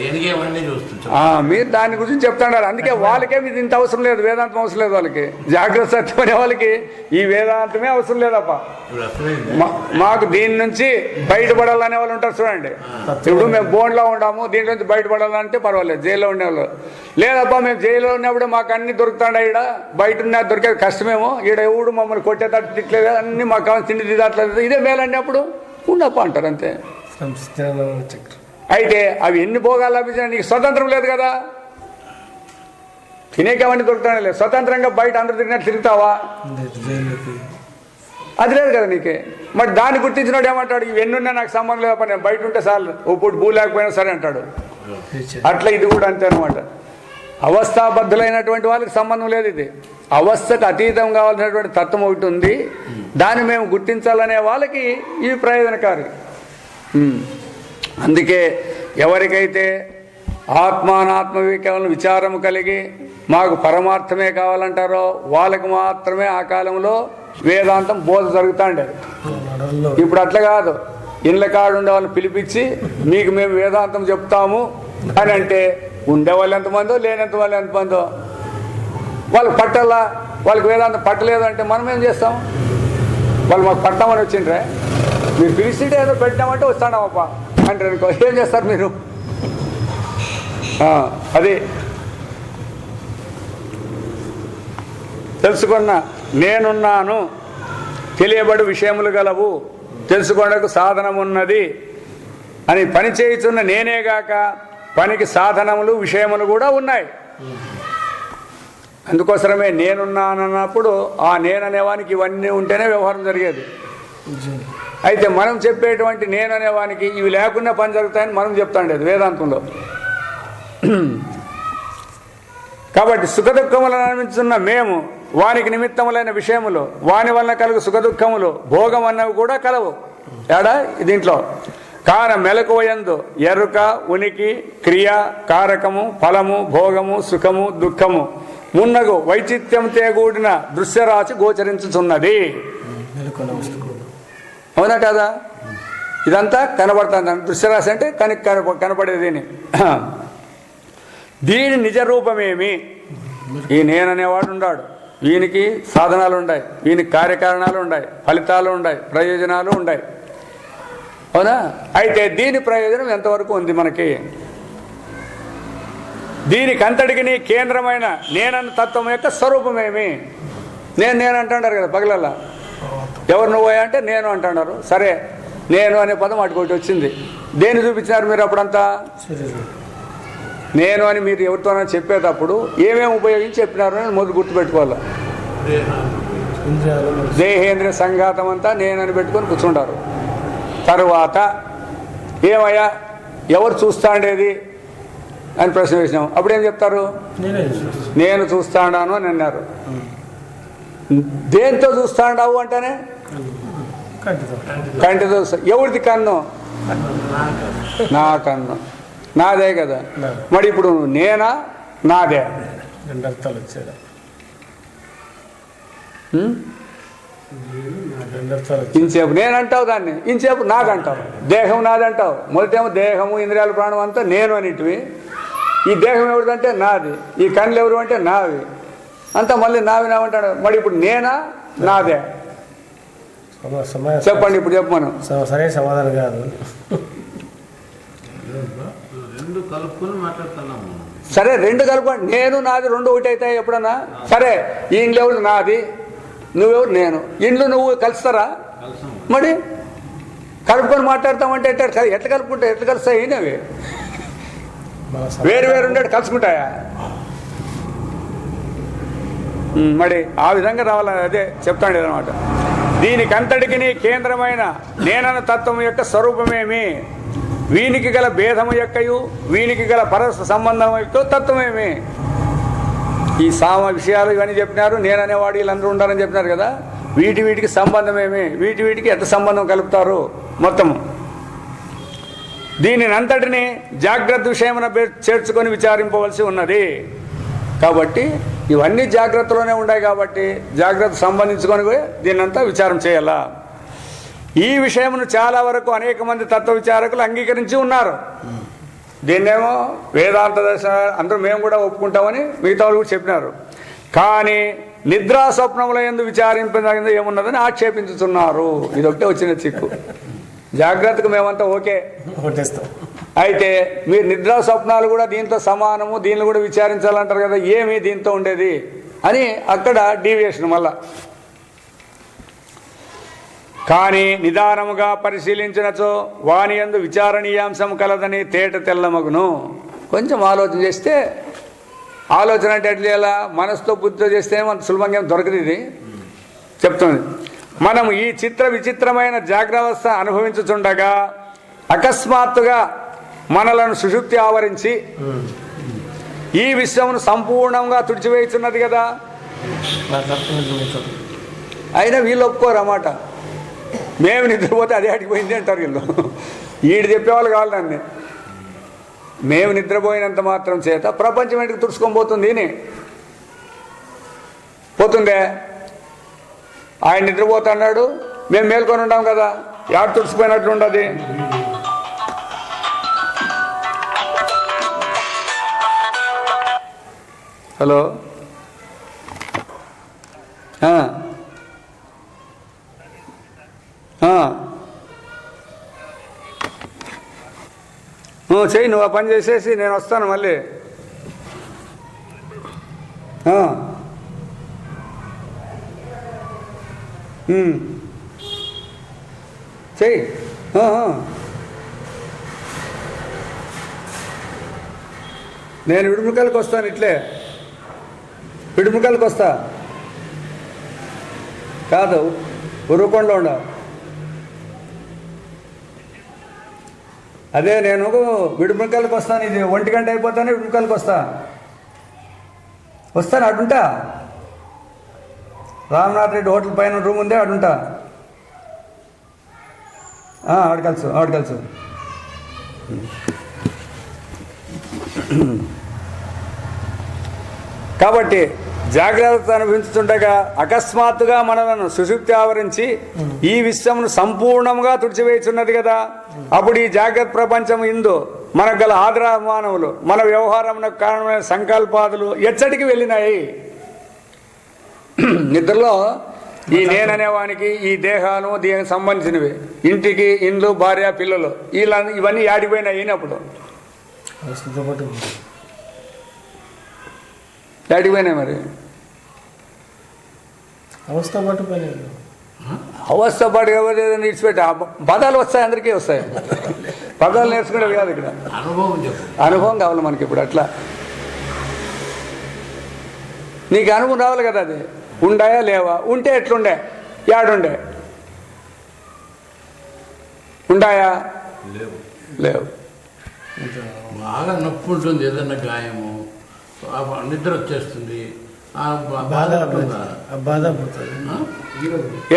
ఎనిగేవన్నీ చూస్తుంటాం. మీరు దాని గురించి చెప్తాడారు, అందుకే వాళ్ళకే ఇది ఇంత అవసరం లేదు, వేదాంతం అవసరం లేదు వాళ్ళకి. జాగ్రత్త సత్యం అనే వాళ్ళకి ఈ వేదాంతమే అవసరం లేదప్ప. ఇప్పుడు అసలైంది మాకు దీని నుంచి బయటపడాలనే వాళ్ళు ఉంటారు చూడండి. ఇప్పుడు మేము బోన్లో ఉన్నాము, దీంట్లో నుంచి బయటపడాలంటే పర్వాలేదు, జైల్లో ఉండేవాళ్ళు లేదప్ప. మేము జైల్లో ఉన్నప్పుడు మాకు అన్ని దొరుకుతాడా, ఈడ బయట ఉన్న దొరికేది కష్టమేమో, ఈడ ఎవడు మమ్మల్ని కొట్టేటట్టు తిట్టలేదు, అన్ని మాకు కావాలి తిండి తిట్టలేదు, ఇదే మేలండి అప్పుడు ఉండప్ప అంటారు అంతే. చక్రం అయితే అవి ఎన్ని భోగాలు లభించినా నీకు స్వతంత్రం లేదు కదా, తినేకేమన్నీ దొరుకుతానే లేదు. స్వతంత్రంగా బయట అందరూ తిరిగినట్టు తిరుగుతావా, అది లేదు కదా నీకే. మరి దాన్ని గుర్తించినాడు ఏమంటాడు, ఇవన్నీ ఉన్నా నాకు సంబంధం లేదప్ప, నేను బయట ఉంటే చాలు, ఇప్పుడు భూ లేకపోయినా సరే అంటాడు. అట్లా ఇది కూడా అంతే అనమాట. అవస్థాబద్ధులైనటువంటి వాళ్ళకి సంబంధం లేదు. ఇది అవస్థకు అతీతం కావాల్సినటువంటి తత్వం ఒకటి ఉంది, దాన్ని మేము గుర్తించాలనే వాళ్ళకి ఇవి ప్రయోజనకారి. అందుకే ఎవరికైతే ఆత్మానాత్మ వివేకాలను విచారం కలిగి మాకు పరమార్థమే కావాలంటారో వాళ్ళకి మాత్రమే ఆ కాలంలో వేదాంతం బోధ జరుగుతాండే. ఇప్పుడు అట్లా కాదు, ఇళ్ళ కాడు ఉండే వాళ్ళని పిలిపించి మీకు మేము వేదాంతం చెప్తాము అని అంటే ఉండేవాళ్ళు ఎంతమందో లేనంత వాళ్ళు ఎంతమందో, వాళ్ళకి పట్టల్లా, వాళ్ళకి వేదాంతం పట్టలేదు అంటే మనం ఏం చేస్తాం? వాళ్ళు మాకు పట్టామని వచ్చిండ్రే, మీరు పిలిచింటే ఏదో పెట్టామంటే వస్తాడామప్ప అంటారు అనుకో, ఏం చేస్తారు మీరు? అది తెలుసుకున్న నేనున్నాను, తెలియబడు విషయములు గలవు, తెలుసుకొనకు సాధనమున్నది అని పని చేయుచున్న నేనేగాక పనికి సాధనములు విషయములు కూడా ఉన్నాయి. అందుకోసమే నేనున్నానన్నప్పుడు ఆ నేననేవానికి ఇవన్నీ ఉంటేనే వ్యవహారం జరిగేది. అయితే మనం చెప్పేటువంటి నేననేవానికి ఇవి లేకుండా పని జరుగుతాయని మనం చెప్తాండేది వేదాంతంలో. కాబట్టి సుఖదుఖములను అనుభవిస్తున్న మేము వానికి నిమిత్తములైన విషయములు, వాని వలన కలుగు సుఖదుఖములు, భోగం అన్నవి కూడా కలవు ఏడా దీంట్లో. కాన మెలకువయందు ఎరుక, ఉనికి, క్రియ, కారకము, ఫలము, భోగము, సుఖము, దుఃఖము మున్నగు వైచిత్యంతో కూడిన దృశ్యరాశి గోచరించుచున్నది. అవునా కదా? ఇదంతా కనబడుతుంది. దృశ్యరాశి అంటే కనపడేది. దీని నిజ రూపమేమి? ఈ నేననేవాడు ఉన్నాడు, వీనికి సాధనాలు ఉన్నాయి, వీనికి కార్యకారణాలు ఉన్నాయి, ఫలితాలు ఉన్నాయి, ప్రయోజనాలు ఉన్నాయి. అవునా? అయితే దీని ప్రయోజనం ఎంతవరకు ఉంది మనకి? దీనికంతటికి కేంద్రమైన నేనన్న తత్వం యొక్క స్వరూపమేమి? నేను అంటాడారు కదా పగలల్లా, ఎవరు నువ్వు అంటే నేను అంటున్నారు. సరే, నేను అనే పదం అటుకొకటి వచ్చింది. దేన్ని చూపించినారు మీరు అప్పుడంతా? నేను అని మీరు ఎవరితోనైనా చెప్పేటప్పుడు ఏమేమి ఉపయోగించి చెప్పినారు అని మొదలు గుర్తుపెట్టుకోవాలి. దేహేంద్రియ సంఘాతం అంతా నేనని పెట్టుకొని కూర్చుంటారు. తరువాత ఏమయ్యా ఎవరు చూస్తాండేది అని ప్రశ్న వేసినాం. అప్పుడేం చెప్తారు? నేను చూస్తాడాను అని అన్నారు. దేంతో చూస్తాడావు అంటేనే కంటితో. ఎవరిది కన్ను? నా కన్ను, నాదే కదా. మరి ఇప్పుడు నేనా నాదే? ఇంచేపు నేనంటావు దాన్ని, ఇంచేపు నాకంటావు. దేహం నాదంటావు. మొదటేమో దేహము, ఇంద్రియాలు, ప్రాణం అంతా నేను అనిటివి. ఈ దేహం ఎవరిదంటే నాది, ఈ కళ్ళు ఎవరు అంటే నావి, అంతా మళ్ళీ నావి నావంటాడు. మరి ఇప్పుడు నేనా నాదే? చెప్పండి, ఇప్పుడు చెప్పమను. సరే సమాధానం కాదు. రెండు కలుపుకొని మాట్లాడుతున్నాము. సరే, రెండు కలుపుకోండి. నేను నాది రెండు ఒకటి అవుతాయి ఎప్పుడన్నా? సరే, ఈ ఇంట్లో ఎవరు నాది, నువ్వెవరు నేను, ఇండ్లు నువ్వు కలుస్తారా? మరి కలుపుకొని మాట్లాడతామంటే ఎట్లా కలుపుకుంటా, ఎట్లా కలుస్తాయి? అవి వేరు వేరు ఉండేది కలుసుకుంటాయా? మరి ఆ విధంగా రావాలని అదే చెప్తాండి అనమాట. దీనికంతటికి కేంద్రమైన నేనన్న తత్వం యొక్క స్వరూపమేమి? వీనికి గల భేదము యొక్కయు వీనికి గల పరస్పర సంబంధం యొక్క తత్వమేమి. ఈ సామ విషయాలు ఇవన్నీ చెప్పినారు, నేననేవాడు వీళ్ళందరూ ఉండాలని చెప్పినారు కదా, వీటికి సంబంధమేమి, వీటికి ఎంత సంబంధం కలుపుతారు మొత్తము. దీనిని అంతటిని జాగ్రత్త విషయమున చేర్చుకొని విచారింపవలసి ఉన్నది. కాబట్టి ఇవన్నీ జాగ్రత్తలోనే ఉన్నాయి కాబట్టి జాగ్రత్త సంబంధించుకొని దీన్నంతా విచారం చేయాలా. ఈ విషయమును చాలా వరకు అనేక మంది తత్వ విచారకులు అంగీకరించి ఉన్నారు. దీన్నేమో వేదాంత దశ అందరూ మేము కూడా ఒప్పుకుంటామని మిగతా వాళ్ళు కూడా చెప్పినారు. కానీ నిద్రా స్వప్నముల యందు విచారింపదగినది ఏమున్నదని ఆక్షేపించుతున్నారు. ఇదొకటే వచ్చిన చిక్కు. జాగ్రత్తకు మేమంతా ఓకే, కొట్టేస్తాం. అయితే మీరు నిద్రా స్వప్నాలు కూడా దీంతో సమానము, దీన్ని కూడా విచారించాలంటారు కదా, ఏమి దీంతో ఉండేది అని అక్కడ డీవియేషన్ మళ్ళా. కానీ నిదానముగా పరిశీలించినచో వాని యందు విచారణీయాంశం కలదని తేట తెల్లమగును. కొంచెం ఆలోచన చేస్తే, ఆలోచన అంటే ఎట్లా చేయాలా, మనసుతో బుద్ధితో చేస్తే అంత సులభంగా దొరకదు. ఇది చెప్తుంది. మనం ఈ విచిత్రమైన జాగ్రత్త అనుభవించుచుండగా అకస్మాత్తుగా మనలను సుషుప్తి ఆవరించి ఈ విశ్వమును సంపూర్ణంగా తుడిచివేయుచున్నది కదా. అయినా వీళ్ళు ఒప్పుకోరు అన్నమాట. మేము నిద్రపోతే అదే అడిగిపోయింది అంటారు వీళ్ళు. ఈడు చెప్పేవాళ్ళు కావాలి నన్ను. మేము నిద్రపోయినంత మాత్రం చేత ప్రపంచం ఇంటికి తుడుచుకొని పోతుంది. పోతుందే, ఆయన నిద్రపోతున్నాడు, మేము మేల్కొని ఉంటాం కదా, యాడ్ తుడిచిపోయినట్లు ఉండదు. హలో, చెయ్యి, నువ్వు ఆ పని చేసేసి నేను వస్తాను మళ్ళీ. చెయ్యి. నేను విడుముకలకి వస్తాను, ఇట్లే విడుముకలకి వస్తా. కాదు, ఉరుకొండలో ఉండవు. అదే నేను విడుముకలకి వస్తాను. ఇది 1 గంట అయిపోతానే విడుముకలకి వస్తాను. అడుంటా, రామ్నాథ్ రెడ్డి హోటల్ పైన రూమ్ ఉందే, అడుంటా. ఆడకలుసు. కాబట్టి జాగ్రత్త అనుభవించుతుండగా అకస్మాత్తుగా మనలను సుషుప్తి ఆవరించి ఈ విశ్వమును సంపూర్ణంగా తుడిచివేయుచున్నది కదా. అప్పుడు ఈ జాగ్రత్త ప్రపంచం ఇందు మనకు గల ఆదరామానవులు, మన వ్యవహారమునకు కారణమైన సంకల్పాదులు ఎచ్చటికి వెళ్ళినాయి. నిద్రలో ఈ నేననేవానికి ఈ దేహాలు దీనికి సంబంధించినవి, ఇంటికి ఇండ్లు, భార్య, పిల్లలు, ఇవన్నీ ఆడిపోయినాయి. అయినప్పుడు ఆడిపోయినాయి. మరి అవస్థ పాటు కాబట్టి ఏదైనా ఇడిచిపెట్టి పదాలు వస్తాయి, అందరికీ వస్తాయి. పదాలు నేర్చుకునేవి కాదు ఇక్కడ, అనుభవం కావాలి మనకి. ఇప్పుడు అట్లా నీకు అనుభవం రావాలి కదా. అది ఉండాయా లేవా, ఉంటే ఎట్లుండే, యాడుండే, ఉండాయా లేవు. బాగా నొప్పి ఉంటుంది, ఏదన్నా గాయము, నిద్ర వచ్చేస్తుంది,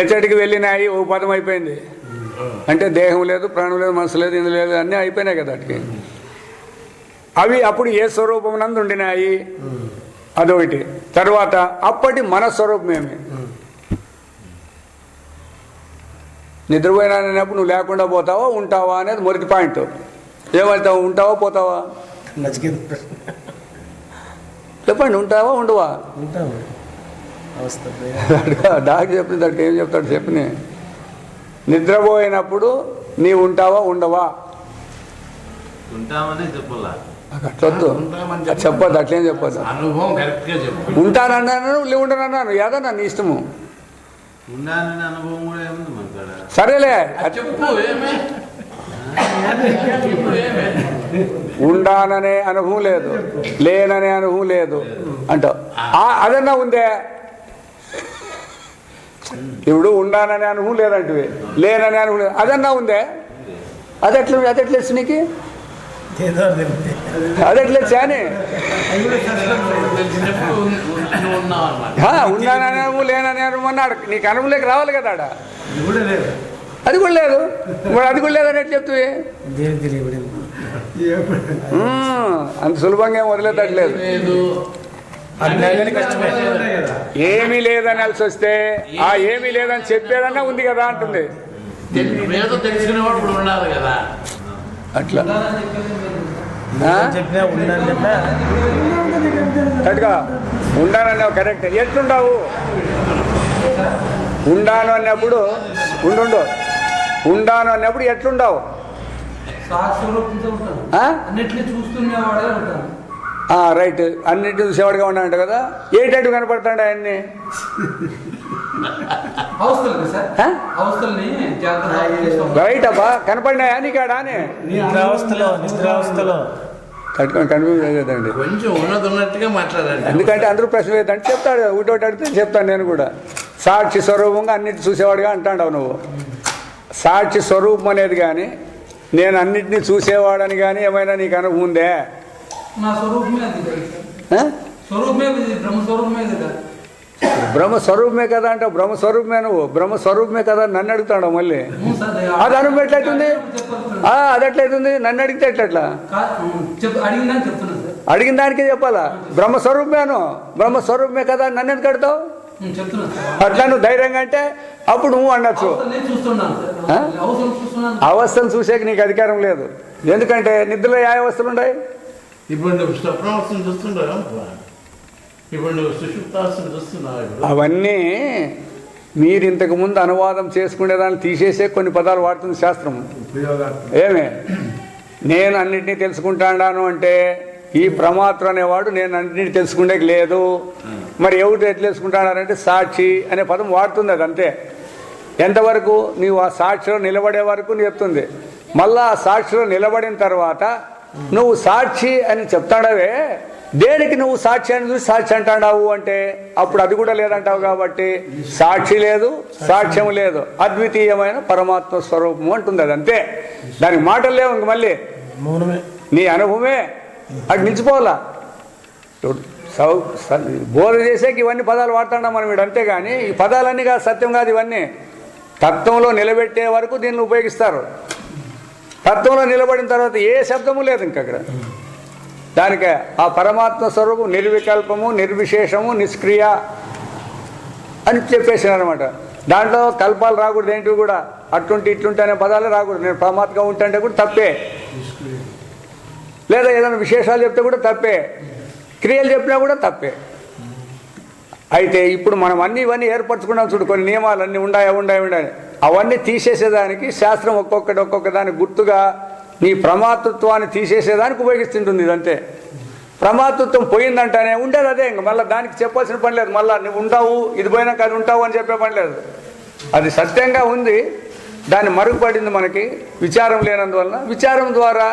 ఎచ్చటికి వెళ్ళినాయి. ఓ పదం అయిపోయింది అంటే దేహం లేదు, ప్రాణం లేదు, మనసు లేదు, ఇందు లేదు, అన్నీ అయిపోయినాయి కదా. అటుకి అవి అప్పుడు ఏ స్వరూపం నందు ఉండినాయి, అదొకటి. తర్వాత అప్పటి మన స్వరూపమేమి. నిద్రపోయినప్పుడు నువ్వు లేకుండా పోతావా ఉంటావా అనేది మొదటి పాయింట్. ఏమవుతావు, ఉంటావా పోతావా? చెప్పండి, ఉంటావా ఉండవా? డాక్టర్ చెప్పిన దానికి ఏం చెప్తాడు చెప్పని. నిద్రపోయినప్పుడు నీవు ఉంటావా ఉండవా? ఉంటామని చెప్పాలా, అట్లొద్దు, చెప్పొద్దు, అట్లేం చెప్పొద్దు. అనుభవం కరెక్ట్గా చెప్పు. ఉంటానన్నాను, ఉండనన్నాను, ఏదన్నా నీ ఇష్టము. ఉండాలని అనుభవం కూడా ఏముంది మన కాడ. సరేలే, చెప్పు, ఏమే ఉండాననే అనుభవం లేదు, లేననే అనుభవం లేదు అంటావు. అదన్నా ఉందే. ఇప్పుడు ఉండాననే అనుభవం లేదంటే, లేననే అనుభవం లేదు, అదన్నా ఉందే. అదెట్లేచ్చు నీకు? ఏదో తెలియదు. అదెట్లేచ్చు అని తెలిసినప్పుడు నువ్వు ఉన్నావు అన్నమాట. ఉన్నాననేమో లేననేమో అన్నాడు. నీకు అనుభవంలోకి రావాలి కదా ఆడ. ఇది కూడా లేదు. అది కూడా లేదు. మరి అది కూడా లేదని ఎట్లా చెప్తావే? దేని తెలియబడింది. అంత సులభంగా ఏం వదిలేదట్లేదు. లేదు అన్నీ కష్టమే. ఏమీ లేదనాల్సి వస్తే ఆ ఏమీ లేదని చెప్పేదన్నా ఉంది కదా అంటుంది. ఏదో తెలుసుకునేవాడు ఇప్పుడు ఉండాలి కదా. అట్లా చెప్పినా ఉండని చెప్పినా కరెక్ట్గా ఉండానన్నావు. కరెక్ట్. ఎట్లుండావు? ఉండాను అన్నప్పుడు ఉండాను అన్నప్పుడు ఎట్లుండావు? అన్నిటిని చూస్తున్నవాడే ఉంటాను. రైట్. అన్నింటినీ చూసేవాడుగా ఉన్నాడు కదా. ఏ టైపు కనపడతాడు ఆయన్ని? రైట్ అబ్బా. కనపడినాయా నీకాడా అని? నిద్రావస్థలో కట్టుకొని కన్ఫ్యూజ్ అయ్యేదండి. కొంచెం ఉన్నట్టుగా మాట్లాడండి. ఎందుకంటే అందరూ ప్రశ్న వేద్దంటే చెప్తాడు. ఒకటి అడిగితే చెప్తాను నేను కూడా. సాక్షి స్వరూపంగా అన్నిటి చూసేవాడుగా అంటాడు నువ్వు. సాక్షి స్వరూపం అనేది కానీ నేను అన్నిటినీ చూసేవాడని కానీ ఏమైనా నీకు అనుభవం ఉందే? నా స్వరూపమే అది. స్వరూపమే బ్రహ్మస్వరూపమే కదా. బ్రహ్మస్వరూపమే కదా అంటే బ్రహ్మస్వరూపమే. నువ్వు బ్రహ్మస్వరూపమే కదా నన్ను అడుగుతాడు మళ్ళీ. అది అనుభవం ఎట్లయితుంది? అది ఎట్లయితుంది? నన్ను అడిగితే ఎట్లట్లా? అడిగిన దానికే చెప్పాలా? బ్రహ్మస్వరూపమేను. బ్రహ్మస్వరూపమే కదా నన్ను ఎందుకు అడుగుతావు? అట్లా నువ్వు ధైర్యంగా అంటే అప్పుడు నువ్వు అనొచ్చు. అవస్థలు చూసేకి నీకు అధికారం లేదు. ఎందుకంటే నిద్రలో ఏ అవస్థలు ఉన్నాయి? ఇప్పుడు నువ్వు స్వప్నావస్థను చూస్తుండవు, ఇప్పుడు నువ్వు సుషుప్తావస్థను చూస్తున్నావు. అవన్నీ మీరు ఇంతకు ముందు అనువాదం చేసుకునేదాన్ని తీసేసే కొన్ని పదాలు వాడుతుంది శాస్త్రం. ఏమే నేను అన్నిటినీ తెలుసుకుంటాను అంటే ఈ ప్రమాత్రం అనేవాడు నేను అన్నింటినీ తెలుసుకునేకి లేదు. మరి ఎవరు ఎట్లా తెలుసుకుంటాడంటే సాక్షి అనే పదం వాడుతుంది. అది అంతే. ఎంతవరకు నీవు ఆ సాక్షిలో నిలబడే వరకు నీ చెప్తుంది. మళ్ళా ఆ సాక్షిలో నిలబడిన తర్వాత నువ్వు సాక్షి అని చెప్తాడవే. దేనికి నువ్వు సాక్షి అని చూసి సాక్షి అంటాడావు అంటే అప్పుడు అది కూడా లేదంటావు. కాబట్టి సాక్షి లేదు, సాక్ష్యం లేదు, అద్వితీయమైన పరమాత్మ స్వరూపము అంటుంది. అది అంతే. దానికి మాటలు లేవు. ఇంక మళ్ళీ నీ అనుభవమే అటు నిలిచిపోవాలా. బోధ చేసేకి ఇవన్నీ పదాలు వాడుతున్నాం మనం వీడు. అంతేగాని ఈ పదాలన్నీ కాదు, సత్యం కాదు. ఇవన్నీ తత్వంలో నిలబెట్టే వరకు దీన్ని ఉపయోగిస్తారు. తత్వంలో నిలబడిన తర్వాత ఏ శబ్దము లేదు ఇంక అక్కడ. దానికి ఆ పరమాత్మ స్వరూపం నిర్వికల్పము, నిర్విశేషము, నిష్క్రియ అని చెప్పేసినారు అనమాట. దాంట్లో కల్పాలు రాకూడదు. ఏంటివి కూడా అట్లుంటే ఇట్లుంటే అనే పదాలు రాకూడదు. నేను పరమాత్మగా ఉంటే కూడా తప్పే. లేదా ఏదైనా విశేషాలు చెప్తే కూడా తప్పే. క్రియలు చెప్పినా కూడా తప్పే. అయితే ఇప్పుడు మనం ఇవన్నీ ఏర్పరచుకున్నాం చూడు. కొన్ని నియమాలు అన్నీ ఉండాయి. అవన్నీ తీసేసేదానికి శాస్త్రం ఒక్కొక్క దానికి గుర్తుగా నీ ప్రమాతృత్వాన్ని తీసేసేదానికి ఉపయోగిస్తుంటుంది. ఇదంతే. ప్రమాతృత్వం పోయిందంటేనే ఉండేది అదే. ఇంక మళ్ళీ దానికి చెప్పాల్సిన పని లేదు. మళ్ళీ నువ్వు ఉంటావు, ఇది పోయినాక అది ఉంటావు అని చెప్పే పని లేదు. అది సత్యంగా ఉంది. దాన్ని మరుగుపడింది మనకి విచారం లేనందువలన. విచారం ద్వారా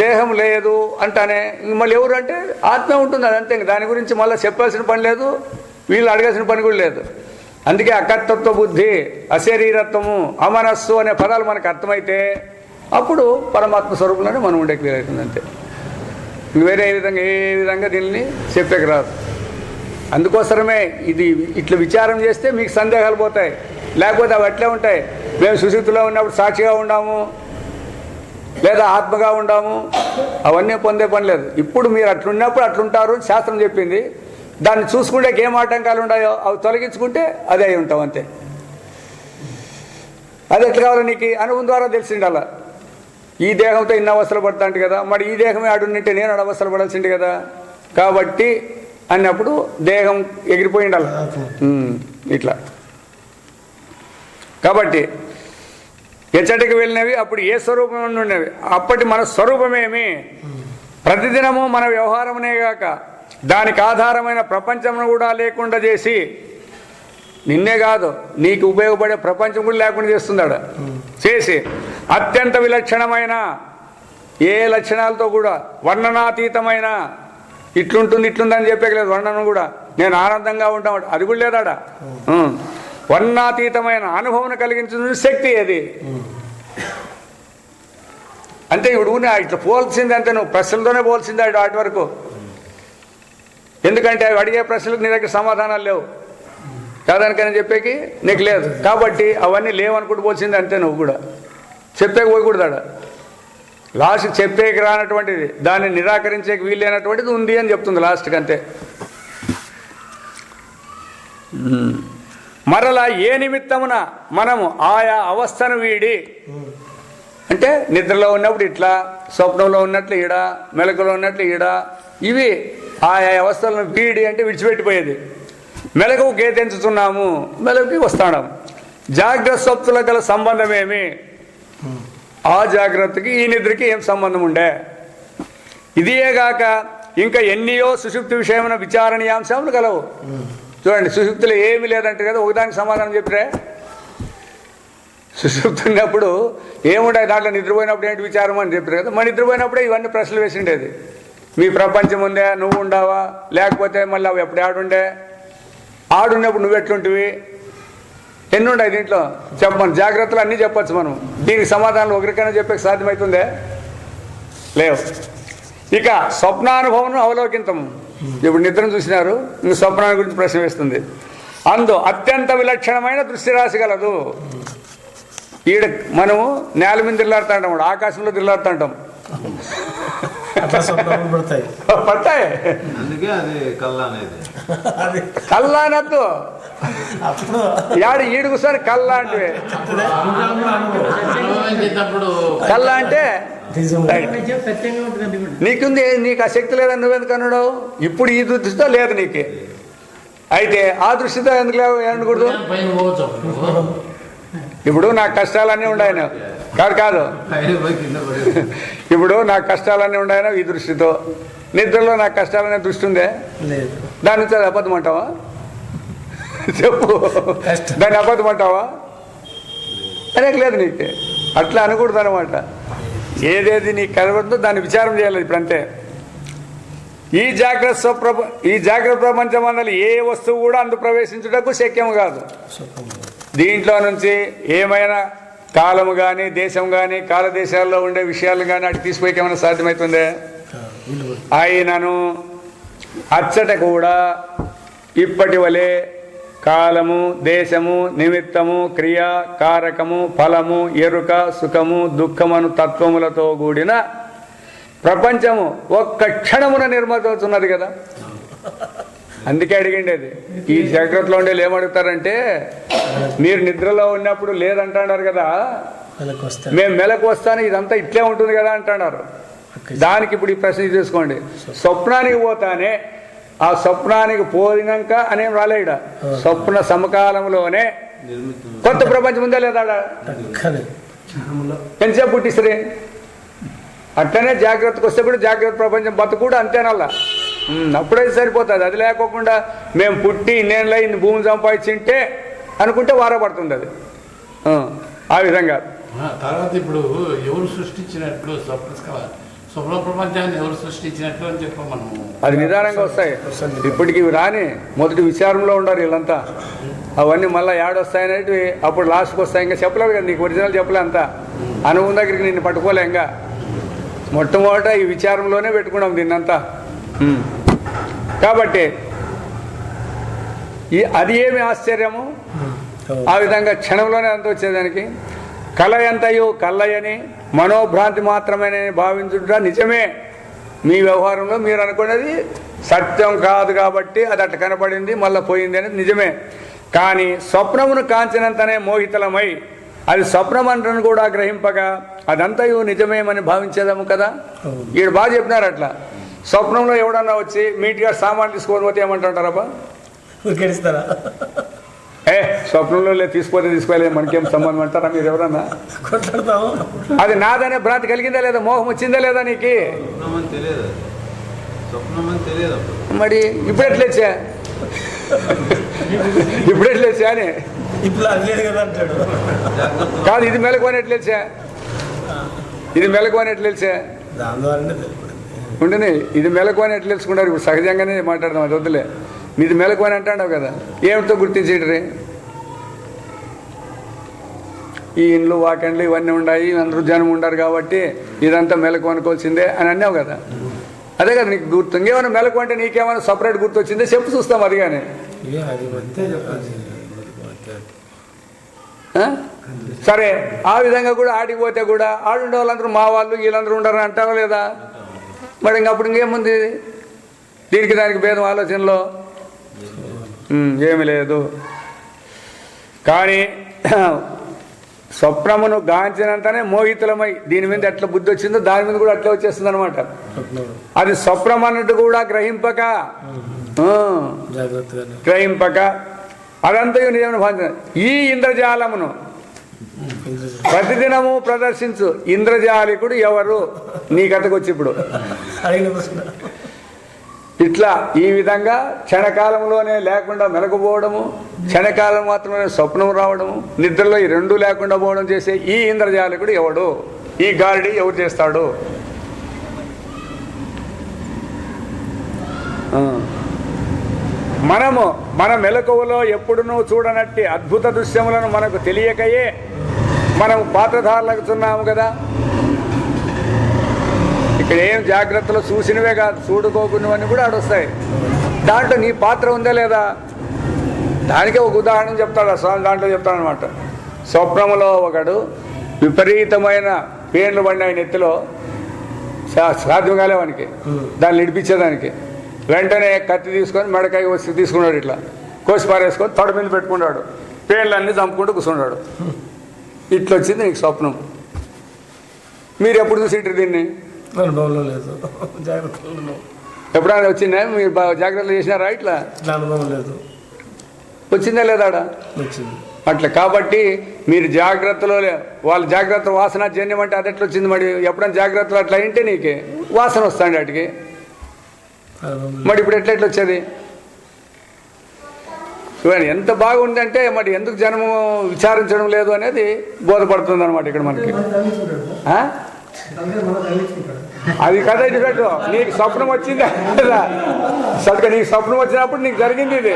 దేహం లేదు అంటానే మళ్ళీ ఎవరు అంటే ఆత్మ ఉంటుంది. అదంతే. ఇంక దాని గురించి మళ్ళీ చెప్పాల్సిన పని లేదు, వీళ్ళు అడగాల్సిన పని కూడా లేదు. అందుకే అకర్తత్వ బుద్ధి, అశరీరత్వము, అమనస్సు అనే పదాలు మనకు అర్థమైతే అప్పుడు పరమాత్మ స్వరూపంలోనే మనం ఉండే క్లియర్ అవుతుంది. అంతే. వేరే ఏ విధంగా దీన్ని చెప్పేకి రాదు. అందుకోసమే ఇది ఇట్లా విచారం చేస్తే మీకు సందేహాలు పోతాయి. లేకపోతే అవి అట్లే ఉంటాయి. మేము సుశుద్ధిలో ఉన్నప్పుడు సాక్షిగా ఉండాము, లేదా ఆత్మగా ఉండాము, అవన్నీ పొందే పని లేదు. ఇప్పుడు మీరు అట్లున్నప్పుడు అట్లుంటారు శాస్త్రం చెప్పింది. దాన్ని చూసుకుంటే ఏం ఆటంకాలు ఉన్నాయో అవి తొలగించుకుంటే అదే అయి ఉంటాం. అంతే. అది ఎట్లా కావాలో నీకు అనుభవం ద్వారా తెలిసిండి. అలా ఈ దేహంతో ఇన్ని అవస్థలు పడతాంటి కదా, మరి ఈ దేహమే ఆడుంటే నేను ఆడ అవస్థలు పడాల్సింది కదా. కాబట్టి అన్నప్పుడు దేహం ఎగిరిపోయింది అలా ఇట్లా. కాబట్టి ఎచ్చటికి వెళ్ళినవి అప్పుడు ఏ స్వరూపం ఉండేవి. అప్పటి మన స్వరూపమేమి ప్రతిదినము మన వ్యవహారమునేగాక దానికి ఆధారమైన ప్రపంచమును కూడా లేకుండా చేసి, నిన్నే కాదు నీకు ఉపయోగపడే ప్రపంచం కూడా లేకుండా చేస్తున్నాడు. చేసి అత్యంత విలక్షణమైన ఏ లక్షణాలతో కూడా వర్ణనాతీతమైన ఇట్లుంటుంది ఇట్లుందని చెప్పలేదు. వర్ణనం కూడా నేను ఆనందంగా ఉంటాను అది కూడా లేదాడ. వర్ణాతీతమైన అనుభవం కలిగించిన శక్తి అది. అంతే. ఇప్పుడు ఇట్లా పోల్సింది అంతే, నువ్వు ప్రశ్నలతోనే పోల్సింది వాటి వరకు. ఎందుకంటే అవి అడిగే ప్రశ్నలకు నీ దగ్గర సమాధానాలు లేవు, కాదానికని చెప్పేకి నీకు లేదు. కాబట్టి అవన్నీ లేవనుకుంటూ పోల్సింది అంతే. నువ్వు కూడా చెప్పేకి పోయకూడదు ఆడ. లాస్ట్ చెప్పేకి రానటువంటిది, దాన్ని నిరాకరించేకి వీలైనటువంటిది ఉంది అని చెప్తుంది లాస్ట్కి, అంతే. మరలా ఏ నిమిత్తమున మనము ఆయా అవస్థను వీడి, అంటే నిద్రలో ఉన్నప్పుడు ఇట్లా, స్వప్నంలో ఉన్నట్లు ఈడ, మెలకులో ఉన్నట్లు ఈడ, ఇవి ఆయా అవస్థలను వీడి అంటే విడిచిపెట్టిపోయేది. మెలకుకు కేతించుతున్నాము, మెలకుకి వస్తాడాము. జాగ్రత్త స్వప్తుల గల సంబంధం ఏమి? ఆ జాగ్రత్తకి ఈ నిద్రకి ఏం సంబంధం ఉండే? ఇదియేగాక ఇంకా ఎన్నియో సుషుప్తి విషయమైన విచారణీయాంశములు కలవు. చూడండి, సుషుప్తిలో ఏమీ లేదంటే కదా, ఒకదానికి సమాధానం చెప్పిరే. సుషుప్తి ఉన్నప్పుడు ఏముంటాయి, దాంట్లో నిద్రపోయినప్పుడు ఏంటి విచారం అని చెప్పారు కదా. మరి నిద్రపోయినప్పుడే ఇవన్నీ ప్రశ్నలు వేసిండేది. మీ ప్రపంచం ఉందే, నువ్వు ఉండవా, లేకపోతే మళ్ళీ అవి ఎప్పుడు ఆడుండే, ఆడున్నప్పుడు నువ్వు ఎట్లుంటివి, ఎన్ని ఉన్నాయి దీంట్లో చెప్పమని. జాగ్రత్తలు అన్నీ చెప్పచ్చు మనం. దీనికి సమాధానాలు ఒకరికైనా చెప్పే సాధ్యమవుతుందే? లేవు. ఇక స్వప్నానుభవం అవలోకింతము. ఇప్పుడు నిద్రను చూసినారు, ఇంక స్వప్నాన్ని గురించి ప్రశ్న వేస్తుంది. అందు అత్యంత విలక్షణమైన దృష్టిరాశి గలదు. ఈడ మనము నేల మీద తిల్లాడుతుంటాం, ఆకాశంలో తిల్లాడుతుంటాం. పడతాయి. అందుకే అది కల్లా అనేది. కల్లా అనద్దు, ఈడు కూర్చొని కల్లా అంటే కల్లా అంటే నీకుంది, నీకు ఆ శక్తి లేదని నువ్వెందుకు అన్నాడు? ఇప్పుడు ఈ దృష్టితో లేదు నీకు, అయితే ఆ దృష్టితో ఎందుకు లేవు అనకూడదు. ఇప్పుడు నాకు కష్టాలన్నీ ఉన్నాయన కాదు, ఇప్పుడు నాకు కష్టాలన్నీ ఉన్నాయన ఈ దృష్టితో. నిద్రలో నాకు కష్టాలనే దృష్టి ఉందే, దాని నుంచి అది అబద్ధం అంటావా? చెప్పు, దాన్ని అబద్ధం అంటావా? అనేక లేదు నీకు, అట్లా అనకూడదు అనమాట. ఏదేది నీకు కనబడుతుందో దాన్ని విచారం చేయాలి. ఇప్పుడు అంతే. ఈ జాగ్రత్త ప్రపంచం అన్నది ఏ వస్తువు కూడా అందు ప్రవేశించుటకు శక్యం కాదు. దీంట్లో నుంచి ఏమైనా కాలము కానీ, దేశం కానీ, కాలదేశాల్లో ఉండే విషయాలు కానీ అటు తీసిపోయి ఏమైనా సాధ్యమవుతుందే? అయినను అచ్చట కూడా ఇప్పటి వలె కాలము, దేశము, నిమిత్తము, క్రియ, కారకము, ఫలము, ఎరుక, సుఖము, దుఃఖమును తత్వములతో కూడిన ప్రపంచము ఒక్క క్షణమున నిర్మతున్నది కదా. అందుకే అడిగిండేది. ఈ జాగ్రత్తలో ఉండే ఏమడుగుతారంటే, మీరు నిద్రలో ఉన్నప్పుడు లేదంటున్నారు కదా, మేము మెలకు వస్తాను ఇదంతా ఇట్లే ఉంటుంది కదా అంటున్నారు. దానికి ఇప్పుడు ఈ ప్రశ్న తీసుకోండి. స్వప్నానికి పోతానే, ఆ స్వప్నానికి పోయినాక అనేం రాలే. ఇడ స్వప్న సమకాలంలోనే కొత్త ప్రపంచం ఉందా లేదా? ఎంతసేపు పుట్టిస్తే అట్లనే జాగ్రత్తకు వస్తే కూడా జాగ్రత్త ప్రపంచం బతుకు కూడా అంతేనల్లా. అప్పుడైతే సరిపోతుంది. అది లేకోకుండా మేము పుట్టి ఇన్నేళ్ళ ఇన్ని భూమి సంపాదించింటే అనుకుంటే వారపడుతుంది అది. ఆ విధంగా తర్వాత ఇప్పుడు ఎవరు సృష్టించినట్లు స్వప్న ప్రపంచాన్ని ఎవరు సృష్టించినట్లు అని చెప్ప మనము అది నిదానంగా వస్తాయి. ఇప్పటికి ఇవి రాని మొదటి విచారంలో ఉండారు వీళ్ళంతా. అవన్నీ మళ్ళీ ఏడొస్తాయనేవి అప్పుడు లాస్ట్కి వస్తాయి. ఇంకా చెప్పలేదు కదా నీకు, ఒరిజినల్ చెప్పలే అంతా. అనుభవం దగ్గరికి నిన్ను పట్టుకోలే. ఇంకా మొట్టమొదట ఈ విచారంలోనే పెట్టుకున్నాం దీన్నంతా. కాబట్టి అది ఏమి ఆశ్చర్యము. ఆ విధంగా క్షణంలోనే అంత వచ్చేదానికి కళ ఎంతయో కళ్ళయని మనోభ్రాంతి మాత్రమేనని భావించుట నిజమే. మీ వ్యవహారంలో మీరు అనుకున్నది సత్యం కాదు కాబట్టి అది అట్ట కనపడింది మళ్ళీ పోయింది అనేది నిజమే. కానీ స్వప్నమును కాంచినంతనే మోహితలమై అది స్వప్నమంటను కూడా గ్రహింపగా అదంతయు నిజమేమని భావించేదాము కదా. ఈడు బాగా చెప్పినారు అట్లా. స్వప్నంలో ఎవడన్నా వచ్చి మీట్గా సామాన్ తీసుకొని పోతే ఏమంటారబ్బా? స్వప్నంలో తీసుకుపోతే తీసుకోలేదు, మనకేం సంబంధం అంటారా మీరు ఎవరన్నా? అది నాదనే భ్రాంతి కలిగిందా లేదా? మోహం వచ్చిందా లేదా నీకు? మరి ఇప్పుడు ఎట్లేచ్చా అని కాదు. ఇది మెలకువని ఎట్లేచ్చా? ఇది మెలకువని ఎట్లేచ్చా? ఉంటేనే ఇది మెలకువని ఎట్లా తెలుసుకుంటారు? ఇప్పుడు సహజంగానే మాట్లాడదాం, అది వద్దులే. మీది మెలకువని అంటాడావు కదా, ఏమిటో గుర్తించేటరే? ఈ ఇండ్లు వాకెండ్లు ఇవన్నీ ఉన్నాయి, అందరూ జనం ఉండరు కాబట్టి ఇదంతా మెలకు అనుకోవాల్సిందే అని అన్నావు కదా. అదే కదా నీకు గుర్తు. ఇంకేమైనా మెలకు అంటే నీకేమైనా సపరేట్ గుర్తు వచ్చిందే చెప్పు చూస్తాం. అది కానీ అది అంతే చెప్పాలి. సరే, ఆ విధంగా కూడా ఆడికి పోతే కూడా ఆడుండే వాళ్ళందరూ మా వాళ్ళు వీళ్ళందరూ ఉండరు అంటారా లేదా? మరి ఇంకప్పుడు ఇంకేముంది దీనికి దానికి భేదం ఆలోచనలో? ఏమి లేదు. కానీ స్వప్నమును గాంచినంతనే మోహితులమై దీని మీద ఎట్లా బుద్ధి వచ్చిందో దాని మీద కూడా అట్లా వచ్చేస్తుంది అనమాట. అది స్వప్నం అన్నట్టు కూడా గ్రహింపక అదంతా నిజమైన భాష. ఈ ఇంద్రజాలమును ప్రతిదినము ప్రదర్శించు ఇంద్రజాలికుడు ఎవరు నీ కథకు వచ్చి ఇప్పుడు ఇట్లా ఈ విధంగా క్షణకాలంలోనే లేకుండా మెలకపోవడము, క్షణకాలం మాత్రమే స్వప్నం రావడము, నిద్రలో ఈ రెండూ లేకుండా పోవడం చేసే ఈ ఇంద్రజాలికుడు ఎవడు? ఈ గారడి ఎవరు చేస్తాడు? మనము మన మెలకువలో ఎప్పుడునూ చూడనట్టి అద్భుత దృశ్యములను మనకు తెలియకయే మనం పాత్రధారులకుతున్నాము కదా. ఇక్కడ ఏం జాగ్రత్తలు చూసినవే కాదు, చూడుకోకున్నవన్నీ కూడా ఆడొస్తాయి. దాంట్లో నీ పాత్ర ఉందా లేదా? దానికే ఒక ఉదాహరణ చెప్తాడు ఆ స్వామి. దాంట్లో చెప్తాడనమాట. స్వప్నములో ఒకడు విపరీతమైన పేర్లు పడినాయి నెత్తిలో, సాధ్యం కాలే వానికి దాన్ని ఇడిపించేదానికి. వెంటనే కత్తి తీసుకొని మెడకాయ వచ్చి తీసుకున్నాడు, ఇట్లా కోసి పారేసుకొని తొడ మీద పెట్టుకున్నాడు, పేర్లన్నీ చంపుకుంటూ కూర్చున్నాడు. ఇట్లా వచ్చింది నీకు స్వప్నం. మీరు ఎప్పుడు చూసింటారు దీన్ని? అనుభవంలో లేదు, జాగ్రత్తలో. ఎప్పుడైనా వచ్చిందా? మీరు జాగ్రత్తలు చేసినారా? ఇట్లా అనుభవం లేదు. వచ్చిందా లేదా? వచ్చింది అట్లా. కాబట్టి మీరు జాగ్రత్తలో వాళ్ళ జాగ్రత్త వాసన జన్యం అంటే అది ఎట్లా వచ్చింది? మరి ఎప్పుడైనా జాగ్రత్తలు అట్లా అయింటే నీకే వాసన వస్తాండి వాటికి. మరి ఇప్పుడు ఎట్లా వచ్చేది? చూడండి ఎంత బాగుందంటే మరి ఎందుకు జనము విచారించడం లేదు అనేది బోధపడుతుంది అనమాట ఇక్కడ మనకి. అది కదా ఇది పెట్టు. నీకు స్వప్నం వచ్చిందా కదా? సరిగ్గా నీకు స్వప్నం వచ్చినప్పుడు నీకు జరిగింది ఇది.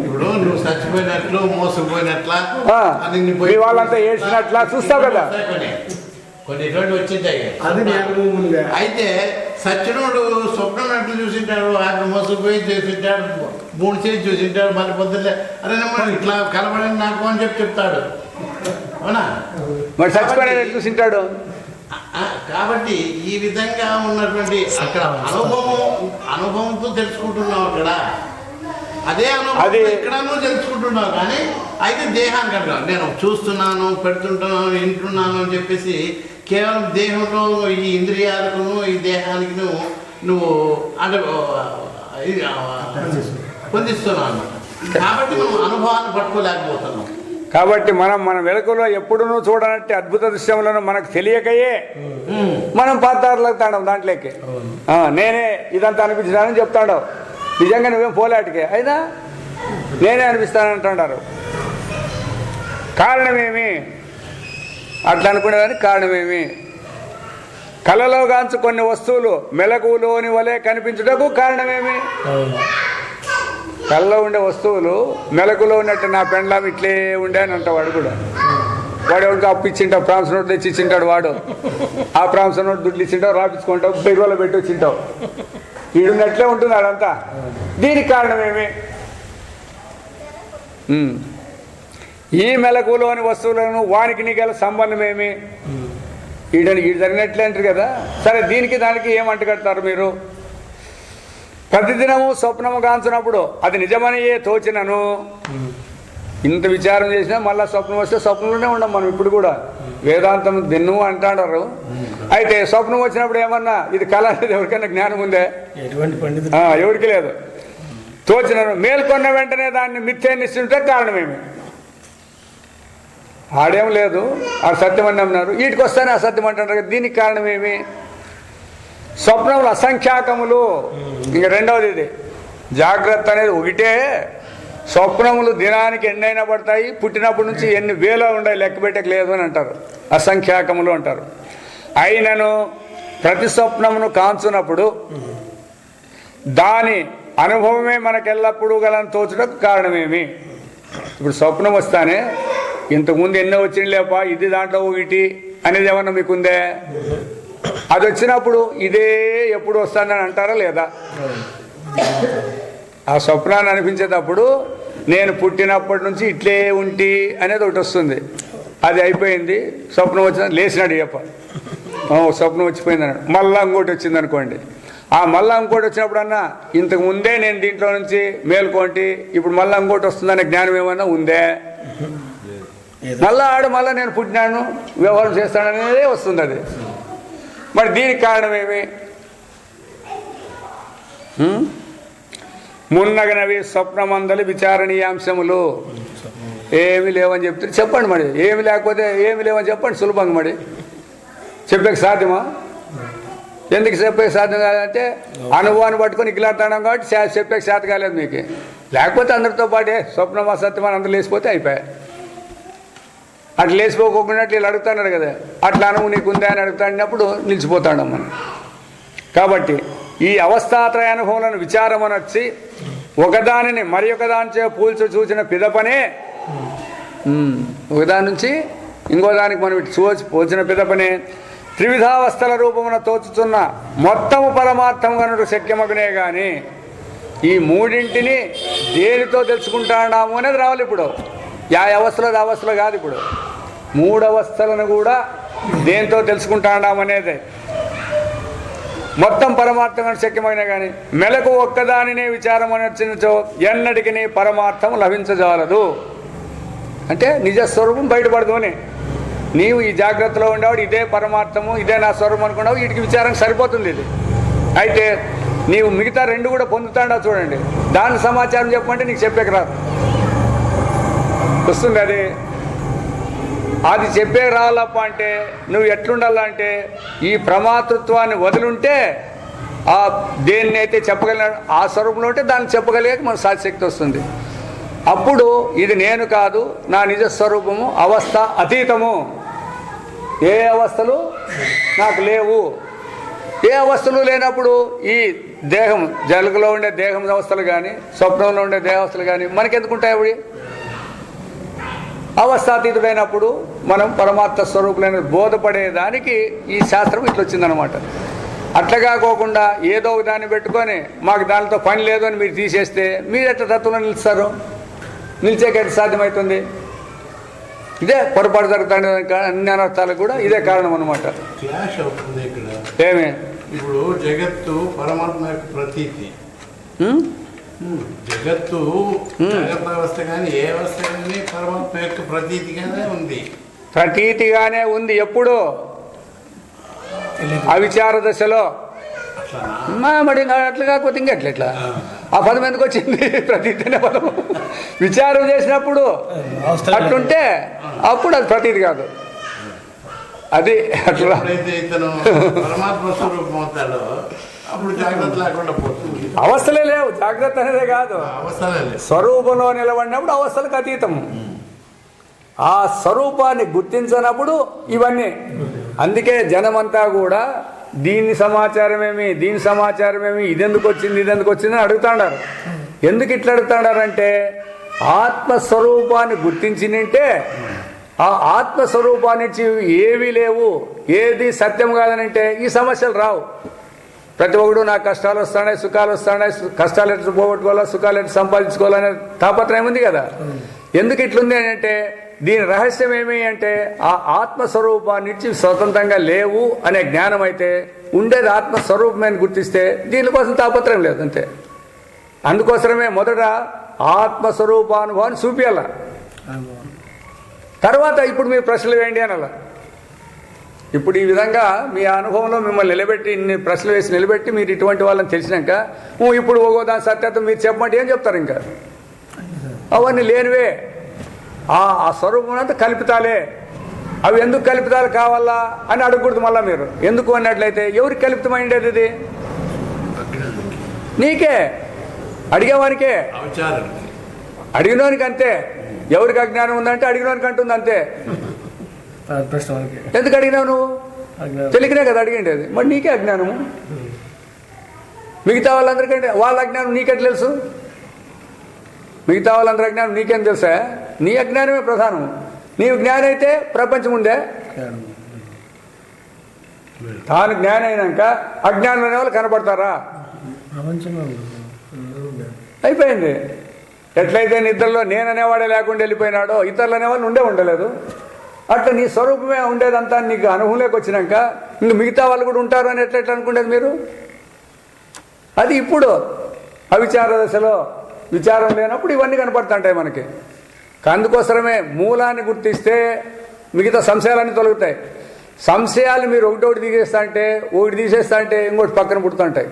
ఇప్పుడు నువ్వు చచ్చిపోయినట్లు మోసపోయినట్లా మీ వాళ్ళంతా ఏడ్చినట్లా చూస్తావు కదా. కొన్ని రోజులు వచ్చింటాయి. అయితే సచ్చినోడు స్వప్నం నట్లు చూసింటాడు, ఆయన మోసపోయి చూసింటాడు, 3 చేసి చూసింటాడు. మళ్ళీ పొద్దున్నే అరే ఇట్లా కలబడండి నాకు అని చెప్తాడు. అవునా? మరి చచ్చిపోయిన చూసింటాడు. కాబట్టి ఈ విధంగా ఉన్నటువంటి అక్కడ అనుభవంతో తెలుసుకుంటున్నావు. అక్కడ అదే అనుభవం ఎక్కడనూ తెలుసుకుంటున్నావు. కానీ అయితే దేహానికి అంటావు, నేను చూస్తున్నాను, పెడుతుంటున్నాను, వింటున్నాను అని చెప్పేసి కేవలం దేహంలో ఈ ఇంద్రియాలకు ఈ దేహానికి నువ్వు అంటే పొందిస్తున్నావు అన్నమాట. కాబట్టి నువ్వు అనుభవాన్ని పట్టుకోలేకపోతున్నావు. కాబట్టి మన వెలుగులో ఎప్పుడునూ చూడనట్టు అద్భుత దృశ్యములను మనకు తెలియకయే మనం పాత్రలకు తాండం దాంట్లోకి. నేనే ఇదంతా అనిపించానని చెప్తాడు. నిజంగా నువ్వేం పోలేటికే అయినా నేనే అనిపిస్తానంటున్నారు. కారణమేమి? అట్లా అనుకునేదానికి కారణమేమి? కళలో గాంచు కొన్ని వస్తువులు మెలకువలోని వలె కనిపించుటకు కారణమేమి? కళ్ళలో ఉండే వస్తువులు మెలకులో ఉన్నట్టు నా పెండ్లాం ఇట్లే ఉండే అని అంట. వాడు కూడా వాడు ఎవరికి అప్పు ఇచ్చింటావు, ప్రాంస్ నోట్ తెచ్చి ఇచ్చింటాడు. వాడు ఆ ప్రాంస్ నోట్ దుడ్లు ఇచ్చింటావు, రాపించుకుంటావు, బెరువులో పెట్టి వచ్చింటావు. ఈడున్నట్లే ఉంటుంది అదంతా. దీనికి కారణమేమి? ఈ మెలకులోని వస్తువులను వానికి నీకెలా సంబంధం ఏమి? ఈడని ఈడు జరిగినట్లే అంటారు కదా. సరే, దీనికి దానికి ఏమంట కడతారు మీరు? ప్రతిదినము స్వప్నము గాంచినప్పుడు అది నిజమనియే తోచినను ఇంత విచారం చేసినా మళ్ళీ స్వప్నం వస్తే స్వప్నంలోనే ఉండం మనం. ఇప్పుడు కూడా వేదాంతం దిన్ను అంటాడారు. అయితే స్వప్నం వచ్చినప్పుడు ఏమన్నా ఇది కళ అనేది ఎవరికైనా జ్ఞానం ఉందే? ఎవరికి లేదు. తోచినను మేల్కొన్న వెంటనే దాన్ని మిథ్య నిశ్చయించే కారణమేమి? ఆడేం లేదు, ఆ సత్యం అని నమ్మినారు. వీటికి వస్తానే అసత్యం అంటారు. దీనికి కారణమేమి? స్వప్నములు అసంఖ్యాకములు. ఇంక రెండవది ఇది. జాగ్రత్త అనేది ఒకటే. స్వప్నములు దినానికి ఎన్నైనా పడతాయి, పుట్టినప్పటి నుంచి ఎన్ని వేలో ఉండాయి, లెక్క పెట్టక లేదు అని అంటారు. అసంఖ్యాకములు అంటారు. అయినను ప్రతి స్వప్నమును కాంచునప్పుడు దాని అనుభవమే మనకెల్లప్పుడూ గలని తోచుటకు కారణమేమి? ఇప్పుడు స్వప్నం వస్తానే ఇంతకుముందు ఎన్నో వచ్చింది లేప ఇది దాంట్లో ఒకటి అనేది ఏమన్నా మీకుందే? అది వచ్చినప్పుడు ఇదే ఎప్పుడు వస్తానని అంటారా లేదా? ఆ స్వప్నాన్ని అనిపించేటప్పుడు నేను పుట్టినప్పటి నుంచి ఇట్లే ఉంటి అనేది ఒకటి వస్తుంది. అది అయిపోయింది, స్వప్నం వచ్చిన లేచినాడు చెప్ప స్వప్నం వచ్చిపోయింది అన్నాడు. మళ్ళా ఇంకోటి వచ్చింది అనుకోండి. ఆ మళ్ళా ఇంకోటి వచ్చినప్పుడన్నా ఇంతకు ముందే నేను దీంట్లో నుంచి మేల్కొంటి, ఇప్పుడు మళ్ళీ ఇంకోటి వస్తుందనే జ్ఞానం ఏమన్నా ఉందే? మళ్ళా మళ్ళీ నేను పుట్టినాను వ్యవహారం చేస్తాననేదే వస్తుంది అది. మరి దీనికి కారణం ఏమి? మున్నగనవి స్వప్నమందలి విచారణీయాంశములు ఏమి లేవని చెప్తే చెప్పండి. మరి ఏమి లేకపోతే ఏమి లేవని చెప్పండి సులభంగా. మరి చెప్పేకి సాధ్యమా? ఎందుకు చెప్పేకి సాధ్యం కాదంటే అనుభవాన్ని పట్టుకొని ఇగ్లాడుతున్నాం కాబట్టి చెప్పేకి శాతం కాలేదు మీకు. లేకపోతే అందరితో పాటే స్వప్నమా సత్యమని అందరూ లేచిపోతే అయిపోయాయి. అట్లా లేచిపోకుండా వీళ్ళు అడుగుతున్నాడు కదా, అట్లా అనుభవం నీకుందా అని అడుగుతాడినప్పుడు నిలిచిపోతాడు మనం. కాబట్టి ఈ అవస్థాత్రయ అనుభవాలను విచారం అనొచ్చి ఒకదానిని మరి ఒకదానిచే పూల్చి చూసిన పిదపనే ఒకదాని నుంచి ఇంకో దానికి మనం ఇటు పోల్చిన పిదపనే త్రివిధావస్థల రూపమున తోచుతున్న మొత్తము పరమార్థం కనుడు శక్యమగునే కానీ ఈ మూడింటిని దేనితో తెలుసుకుంటాడాము అనేది రావాలి. ఇప్పుడు యా అవస్థలో అవస్థలో కాదు, ఇప్పుడు మూడవస్థలను కూడా దేంతో తెలుసుకుంటాడాము అనేది మొత్తం పరమార్థం అని శక్యమైన కానీ మెలకు ఒక్కదానినే విచారం అనొచ్చినచో ఎన్నటికి పరమార్థం లభించజాలదు. అంటే నిజస్వరూపం బయటపడదు అని. నీవు ఈ జాగ్రత్తలో ఉండేవాడు ఇదే పరమార్థము ఇదే నా స్వరూపం అనుకున్నావు, వీటికి విచారం సరిపోతుంది. ఇది అయితే నీవు మిగతా రెండు కూడా పొందుతాడావు చూడండి, దాని సమాచారం చెప్పమంటే నీకు చెప్పేకి రాదు, వస్తుంది అది. అది చెప్పే రావాలప్ప అంటే నువ్వు ఎట్లుండాలంటే ఈ ప్రమాతృత్వాన్ని వదిలింటే ఆ దేన్ని అయితే చెప్పగలిగిన ఆ స్వరూపంలో ఉంటే దాన్ని చెప్పగలిగే మన సాధ్యశక్తి వస్తుంది. అప్పుడు ఇది నేను కాదు, నా నిజ స్వరూపము అవస్థ అతీతము, ఏ అవస్థలు నాకు లేవు. ఏ అవస్థలు లేనప్పుడు ఈ దేహం జలుగులో ఉండే దేహం అవస్థలు కానీ స్వప్నంలో ఉండే దేహావస్థలు కానీ మనకెందుకుంటాయి? అవి అవస్థాతీతుడైనప్పుడు మనం పరమాత్మ స్వరూపులైన బోధపడేదానికి ఈ శాస్త్రం ఇట్లా వచ్చిందనమాట. అట్లా కాకోకుండా ఏదో ఒక దాన్ని పెట్టుకొని మాకు దానితో పని లేదు అని మీరు తీసేస్తే మీరు ఎట్లా తత్వంలో నిలుస్తారు? నిలిచేకైతే సాధ్యమవుతుంది. ఇదే పొరపాటు జరుగుతాయి అన్ని అనర్థాలకు కూడా ఇదే కారణం అనమాట. క్లాష్ అవుతుంది ఇక్కడ. ఏమి ఇప్పుడు జగత్తు పరమాత్మ యొక్క ప్రతీతి. జగత్తు జగత్ అవస్థ కానీ ఏ అవస్థ కానీ పరమాత్మ యొక్క ప్రతీతిగానే ఉంది. ప్రతీతిగానే ఉంది. ఎప్పుడు? అవిచార దశలో. మరి అట్లా కాకపోతే ఇంకెట్లా ఆ పదం ఎందుకు వచ్చింది? ప్రతీతి అనే పదం విచారం చేసినప్పుడు అట్లుంటే అప్పుడు అది ప్రతీతి కాదు. అది అట్లా ఇతను పరమాత్మ స్వరూపం అవుతాడో అప్పుడు జాగ్రత్త లేకుండా పోతుంది. అవస్థలే లేవు, జాగ్రత్త అనేదే కాదు. అవస్థలే లేవు. స్వరూపంలో నిలబడినప్పుడు అవస్థలకు అతీతము. ఆ స్వరూపాన్ని గుర్తించినప్పుడు ఇవన్నీ. అందుకే జనమంతా కూడా దీని సమాచారమేమి దీని సమాచారమేమి ఇదెందుకు వచ్చింది అని అడుగుతాడారు. ఎందుకు ఇట్లా అడుగుతాడారంటే ఆత్మస్వరూపాన్ని గుర్తించిందంటే ఆ ఆత్మస్వరూపాన్ని ఏవీ లేవు, ఏది సత్యం కాదనంటే ఈ సమస్యలు రావు. ప్రతి ఒక్కడు నాకు కష్టాలు వస్తున్నాయి సుఖాలు వస్తున్నాయి, కష్టాలు ఎట్లా పోగొట్టుకోవాలా సుఖాలు ఎట్లా సంపాదించుకోవాలనే తాపత్రయం ఉంది కదా. ఎందుకు ఇట్లుంది అని అంటే దీని రహస్యం ఏమి అంటే ఆ ఆత్మస్వరూపాన్ని స్వతంత్రంగా లేవు అనే జ్ఞానం అయితే ఉండేది ఆత్మస్వరూపమే అని గుర్తిస్తే దీనికోసం తాపత్రయం లేదు అంతే. అందుకోసమే మొదట ఆత్మస్వరూపానుభవాన్ని చూపించాల, తర్వాత ఇప్పుడు మీ ప్రశ్నలు వేయండి అనాల. ఇప్పుడు ఈ విధంగా మీ అనుభవంలో మిమ్మల్ని నిలబెట్టి ఇన్ని ప్రశ్నలు వేసి నిలబెట్టి మీరు ఇటువంటి వాళ్ళని తెలిసినాక ఇప్పుడు ఒక్కో దాని సత్యత్వం మీరు చెప్పమంటే ఏం చెప్తారు? ఇంకా అవన్నీ లేనివే. ఆ స్వరూపం అంతా కల్పితాలే. అవి ఎందుకు కల్పితాలు కావాలా అని అడగకూడదు. మళ్ళీ మీరు ఎందుకు అన్నట్లయితే ఎవరికి కల్పితమైండేది ఇది? నీకే, అడిగేవానికే. అడిగినోనికి అంతే. ఎవరికి అజ్ఞానం ఉందంటే అడిగినోనికి అంటుంది అంతే. ఎందుకు అడిగినావు నువ్వు? తెలియకనే కదా అడిగిండేది. మరి నీకే అజ్ఞానము. మిగతా వాళ్ళందరికంటే వాళ్ళ అజ్ఞానం నీకెట్లా తెలుసు? మిగతా వాళ్ళందరి అజ్ఞానం నీకేం తెలుసా? నీ అజ్ఞానమే ప్రధానం. నీవు జ్ఞానం అయితే ప్రపంచం ఉందే. తాను జ్ఞానం అయినాక అజ్ఞానం అనే వాళ్ళు కనపడతారా? ప్రపంచంలో అయిపోయింది. ఎట్లయితే నిద్రలో నేననేవాడే లేకుండా వెళ్ళిపోయినాడో ఇతరులు అనేవాళ్ళు ఉండలేదు. అట్లా నీ స్వరూపమే ఉండేదంతా నీకు అనుభవంలోకి వచ్చినాక ఇంక మిగతా వాళ్ళు కూడా ఉంటారు అని ఎట్లా అనుకునేది మీరు? అది ఇప్పుడు అవిచార దశలో విచారం లేనప్పుడు ఇవన్నీ కనపడుతుంటాయి మనకి. అందుకోసమే మూలాన్ని గుర్తిస్తే మిగతా సంశయాలన్నీ తొలగుతాయి. సంశయాలు మీరు ఒకటి తీసేస్తా అంటే ఇంకోటి పక్కన పుడుతుంటాయి.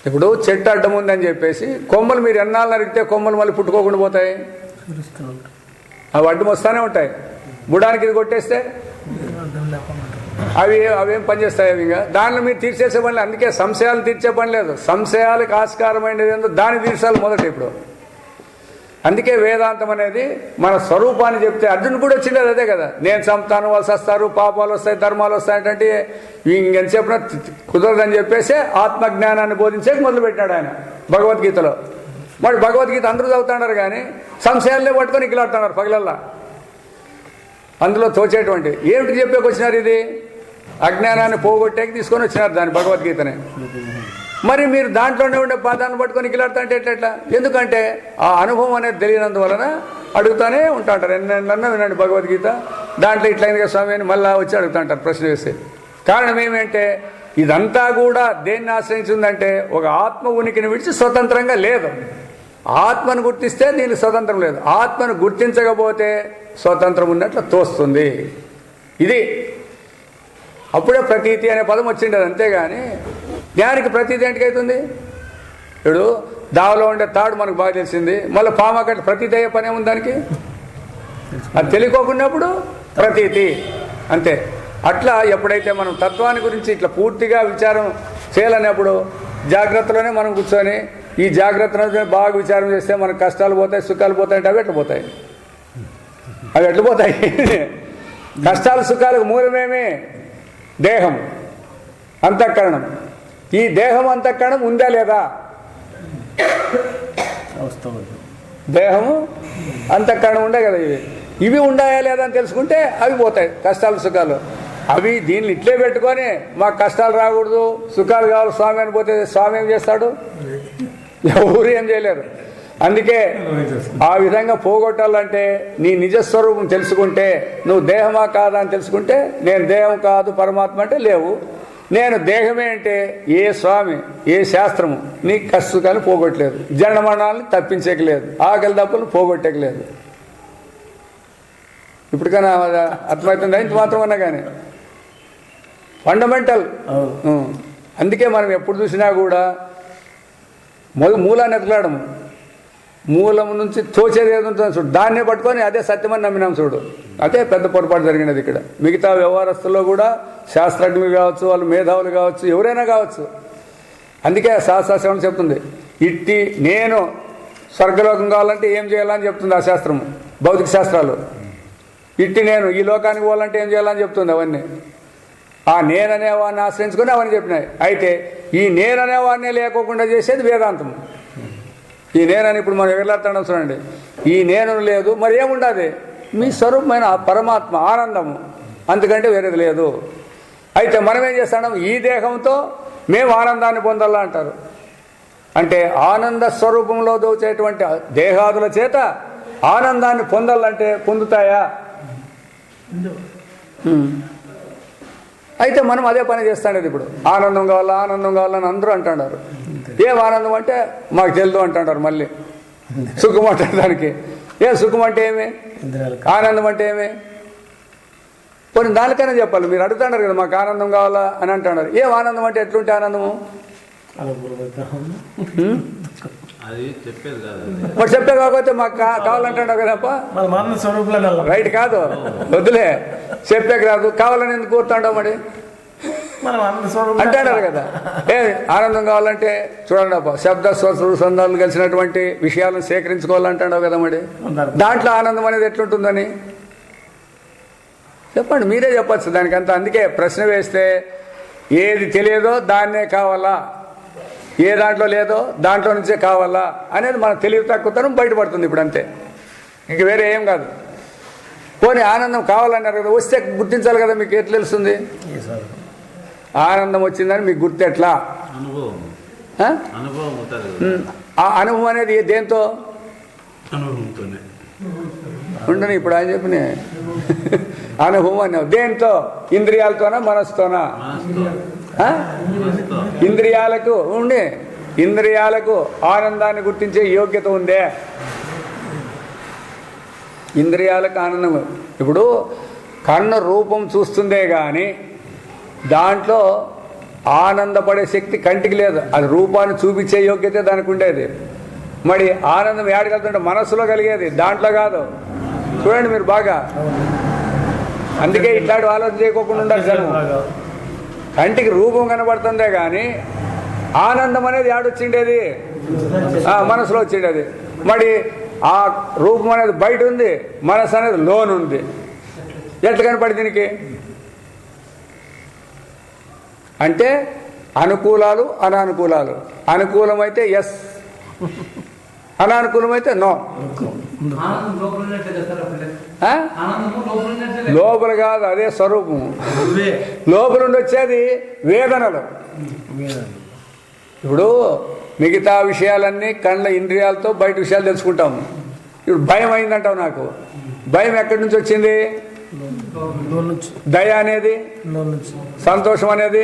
ఇప్పుడు చెట్టు అడ్డం ఉందని చెప్పేసి కొమ్మలు మీరు ఎన్నాళ్ళు నరికితే కొమ్మలు మళ్ళీ పుట్టుకోకుండా పోతాయి. అవి అడ్డం వస్తూనే ఉంటాయి. బుడానికి ఇది కొట్టేస్తే అవేం పనిచేస్తాయి. అవి ఇంకా దానిలో మీరు తీర్చేసే పని లేదు. అందుకే సంశయాలు తీర్చే పని లేదు. సంశయాలకు ఆస్కారమైనది ఏందో దాన్ని తీర్చాలి మొదట. ఇప్పుడు అందుకే వేదాంతం అనేది మన స్వరూపాన్ని చెప్తే అర్జునుడు కూడా వచ్చిండేది అదే కదా. నేను చంపుతాను, వాళ్ళు వస్తారు, పాపాలు వస్తాయి, ధర్మాలు వస్తాయి అంటే ఇంకెంతసేపున కుదరదని చెప్పేసి ఆత్మజ్ఞానాన్ని బోధించే మొదలుపెట్టినాడు ఆయన భగవద్గీతలో. మరి భగవద్గీత అందరూ చదువుతున్నారు కానీ సంశయాలనే పట్టుకొని ఇక్కలాడుతున్నారు పగలల్లా. అందులో తోచేటువంటి ఏమిటి చెప్పేకి వచ్చినారు? ఇది అజ్ఞానాన్ని పోగొట్టేకి తీసుకొని వచ్చినారు దాన్ని భగవద్గీతని. మరి మీరు దాంట్లోనే ఉండే పాదాన్ని పట్టుకొని ఇక్కలాడుతా అంటే ఎట్లా? ఎందుకంటే ఆ అనుభవం అనేది తెలియనందువలన అడుగుతానే ఉంటాంటారు. ఎన్నెన్నన్నా వినండి భగవద్గీత, దాంట్లో ఇట్లయిందిగా స్వామి అని మళ్ళా వచ్చి అడుగుతుంటారు ప్రశ్న వేసి. కారణం ఏమంటే ఇదంతా కూడా దేన్ని ఆశ్రయించిందంటే ఒక ఆత్మ ఉనికిని విడిచి స్వతంత్రంగా లేదు. ఆత్మను గుర్తిస్తే దీనికి స్వతంత్రం లేదు. ఆత్మను గుర్తించకపోతే స్వతంత్రం ఉన్నట్లు తోస్తుంది. ఇది అప్పుడే ప్రతీతి అనే పదం వచ్చిండేది. అంతేగాని జ్ఞానికి ప్రతీతి ఏంటికైతుంది? ఇప్పుడు దావలో ఉండే తాడు మనకు బాగా తెలిసింది, మళ్ళీ పాము అక్కడ ప్రతీతి అయ్యే పని ఏముంది దానికి? అది తెలియకోకున్నప్పుడు ప్రతీతి అంతే. అట్లా ఎప్పుడైతే మనం తత్వాన్ని గురించి ఇట్లా పూర్తిగా విచారం చేయాలనేప్పుడు జాగ్రత్తలోనే మనం కూర్చొని ఈ జాగ్రత్తలో బాగా విచారం చేస్తే మనకు కష్టాలు పోతాయి, సుఖాలు పోతాయి అంటే అవి ఎట్లా పోతాయి? కష్టాలు సుఖాలకు మూలమేమి? దేహం, అంతఃకరణం. ఈ దేహం అంతఃకరణం ఉందా లేదా? దేహము అంతఃకరణం ఉండే కదా. ఇవి ఉండాయా లేదా అని తెలుసుకుంటే అవి పోతాయి కష్టాలు సుఖాలు. అవి దీన్ని ఇట్లే పెట్టుకొని మాకు కష్టాలు రాకూడదు, సుఖాలు కావాలి స్వామి అని పోతే స్వామి ఏం చేస్తాడు? ఎవరు ఏం చేయలేరు. అందుకే ఆ విధంగా పోగొట్టాలంటే నీ నిజస్వరూపం తెలుసుకుంటే, నువ్వు దేహమా కాదా అని తెలుసుకుంటే, నేను దేహం కాదు పరమాత్మ అంటే లేవు, నేను దేహమే అంటే ఏ స్వామి ఏ శాస్త్రము నీ కష్టాన్ని పోగొట్టలేదు, జన్మరణాలను తప్పించేకలేదు, ఆకలి దప్పులను పోగొట్టేకలేదు. ఇప్పటికైనా అర్థమవుతుందా? ఇంత మాత్రం అన్నా కానీ ఫండమెంటల్. అందుకే మనం ఎప్పుడు చూసినా కూడా మూలాన్ని ఎతకలాడము, మూలం నుంచి తోచేది ఏది ఉంటుంది చూడు, దాన్నే పట్టుకొని అదే సత్యమని నమ్మినాం చూడు. అదే పెద్ద పొరపాటు జరిగినది ఇక్కడ. మిగతా వ్యవహారస్తుల్లో కూడా శాస్త్రజ్ఞులు కావచ్చు, వాళ్ళు మేధావులు కావచ్చు, ఎవరైనా కావచ్చు. అందుకే శాస్త్రం చెప్తుంది, ఇట్టి నేను స్వర్గలోకం కావాలంటే ఏం చేయాలని చెప్తుంది ఆ శాస్త్రము, భౌతిక శాస్త్రాలు. ఇట్టి నేను ఈ లోకానికి పోవాలంటే ఏం చేయాలని చెప్తుంది అవన్నీ. ఆ నేననేవాడిని ఆశ్రయించుకొని అవన్నీ చెప్పినాయి. అయితే ఈ నేననేవాడినే లేకోకుండా చేసేది వేదాంతం. ఈ నేనని ఇప్పుడు మనం ఎగలాడుతున్నాం చూడండి, ఈ నేను లేదు, మరి ఏముండదు? మీ స్వరూపమైన పరమాత్మ ఆనందము, అందుకంటే వేరేది లేదు. అయితే మనం ఏం చేస్తున్నాం? ఈ దేహంతో మేము ఆనందాన్ని పొందాలా అంటారు. అంటే ఆనంద స్వరూపంలో దోచేటువంటి దేహాదుల చేత ఆనందాన్ని పొందాలంటే పొందుతాయా? అయితే మనం అదే పని చేస్తాండేది. ఇప్పుడు ఆనందం కావాలా ఆనందం కావాలని అందరూ అంటున్నారు. ఏం ఆనందం అంటే మాకు తెలియదు అంటున్నారు. మళ్ళీ సుఖం అంటారు దానికి. ఏం సుఖం అంటే ఏమి, ఆనందం అంటే ఏమి? కొన్ని దానికైనా చెప్పాలి. మీరు అడుగుతున్నారు కదా మాకు ఆనందం కావాలా అని అంటున్నారు. ఏం ఆనందం అంటే ఎట్లుంటే ఆనందము? అది చెప్పేది కాదు. మరి చెప్పే కాకపోతే మాకు కావాలంటాడు కదప్ప, రైట్ కాదు, వద్దులే, చెప్పేకి రాదు, కావాలని ఎందుకు కోరుతాండవు మరి అంటాడారు కదా. ఏ ఆనందం కావాలంటే చూడండి అప్ప, శబ్ద స్వర సందాలు కలిసినటువంటి విషయాలను సేకరించుకోవాలంటాడావు కదా మరి. దాంట్లో ఆనందం అనేది ఎట్లుంటుందని చెప్పండి, మీరే చెప్పచ్చు దానికంతా. అందుకే ప్రశ్న వేస్తే ఏది తెలియదో దాన్నే కావాలా, ఏ దాంట్లో లేదో దాంట్లో నుంచే కావాలా అనేది మన తెలివి తక్కువతనం బయటపడుతుంది ఇప్పుడు. అంతే. ఇంక వేరే ఏం కాదు. పోనీ ఆనందం కావాలన్నారు కదా, వస్తే గుర్తించాలి కదా, మీకు ఎట్లా తెలుస్తుంది ఏ సార్ ఆనందం వచ్చిందని మీకు గుర్తు ఎట్లా? అనుభవం ఆ? అనుభవం అవుతుంది కదా. ఆ అనుభవం అనేది దేంతో అనుభవంతోనే ఉండని? ఇప్పుడు ఆయన చెప్పిన అనుభవం అన్నావు దేంతో? ఇంద్రియాలతోనా మనసుతోనా? మనసుతో ఆ? మనసుతో ఇంద్రియాలకు ఉండి ఇంద్రియాలకు ఆనందాన్ని గుర్తించే యోగ్యత ఉందే? ఇంద్రియాలకు ఆనందం ఇప్పుడు కన్ను రూపం చూస్తుందే కానీ దాంట్లో ఆనందపడే శక్తి కంటికి లేదు. అది రూపాన్ని చూపించే యోగ్యత దానికి ఉండేది. మరి ఆనందం ఏడగలుగుతుంటే మనస్సులో కలిగేది, దాంట్లో కాదు. చూడండి మీరు బాగా. అందుకే ఇట్లాంటి ఆలోచన చేయకోకుండా ఉండాలి జనం. కంటికి రూపం కనబడుతుందే కానీ ఆనందం అనేది ఏడొచ్చిండేది, మనసులో వచ్చిండేది. మరి ఆ రూపం అనేది బయట ఉంది, మనసు అనేది లోన్ ఉంది. ఎట్లా కనపడి దీనికి? అంటే అనుకూలాలు అనానుకూలాలు. అనుకూలమైతే ఎస్, అనానుకూలమైతే నో. ఆనందం లోపల ఉన్నట్లే కదా సార్ అప్పుడే. ఆ? ఆనందము లోపల ఉన్నట్లే. లోపల కాదు, అదే స్వరూపము. లోపల నుండి వచ్చేది వేదనలు. ఇప్పుడు మిగతా విషయాలన్నీ కళ్ళ ఇంద్రియాలతో బయట విషయాలు తెలుసుకుంటాము. ఇప్పుడు భయం అయిందంటావు నాకు. భయం ఎక్కడి నుంచి వచ్చింది? దయ అనేది, సంతోషం అనేది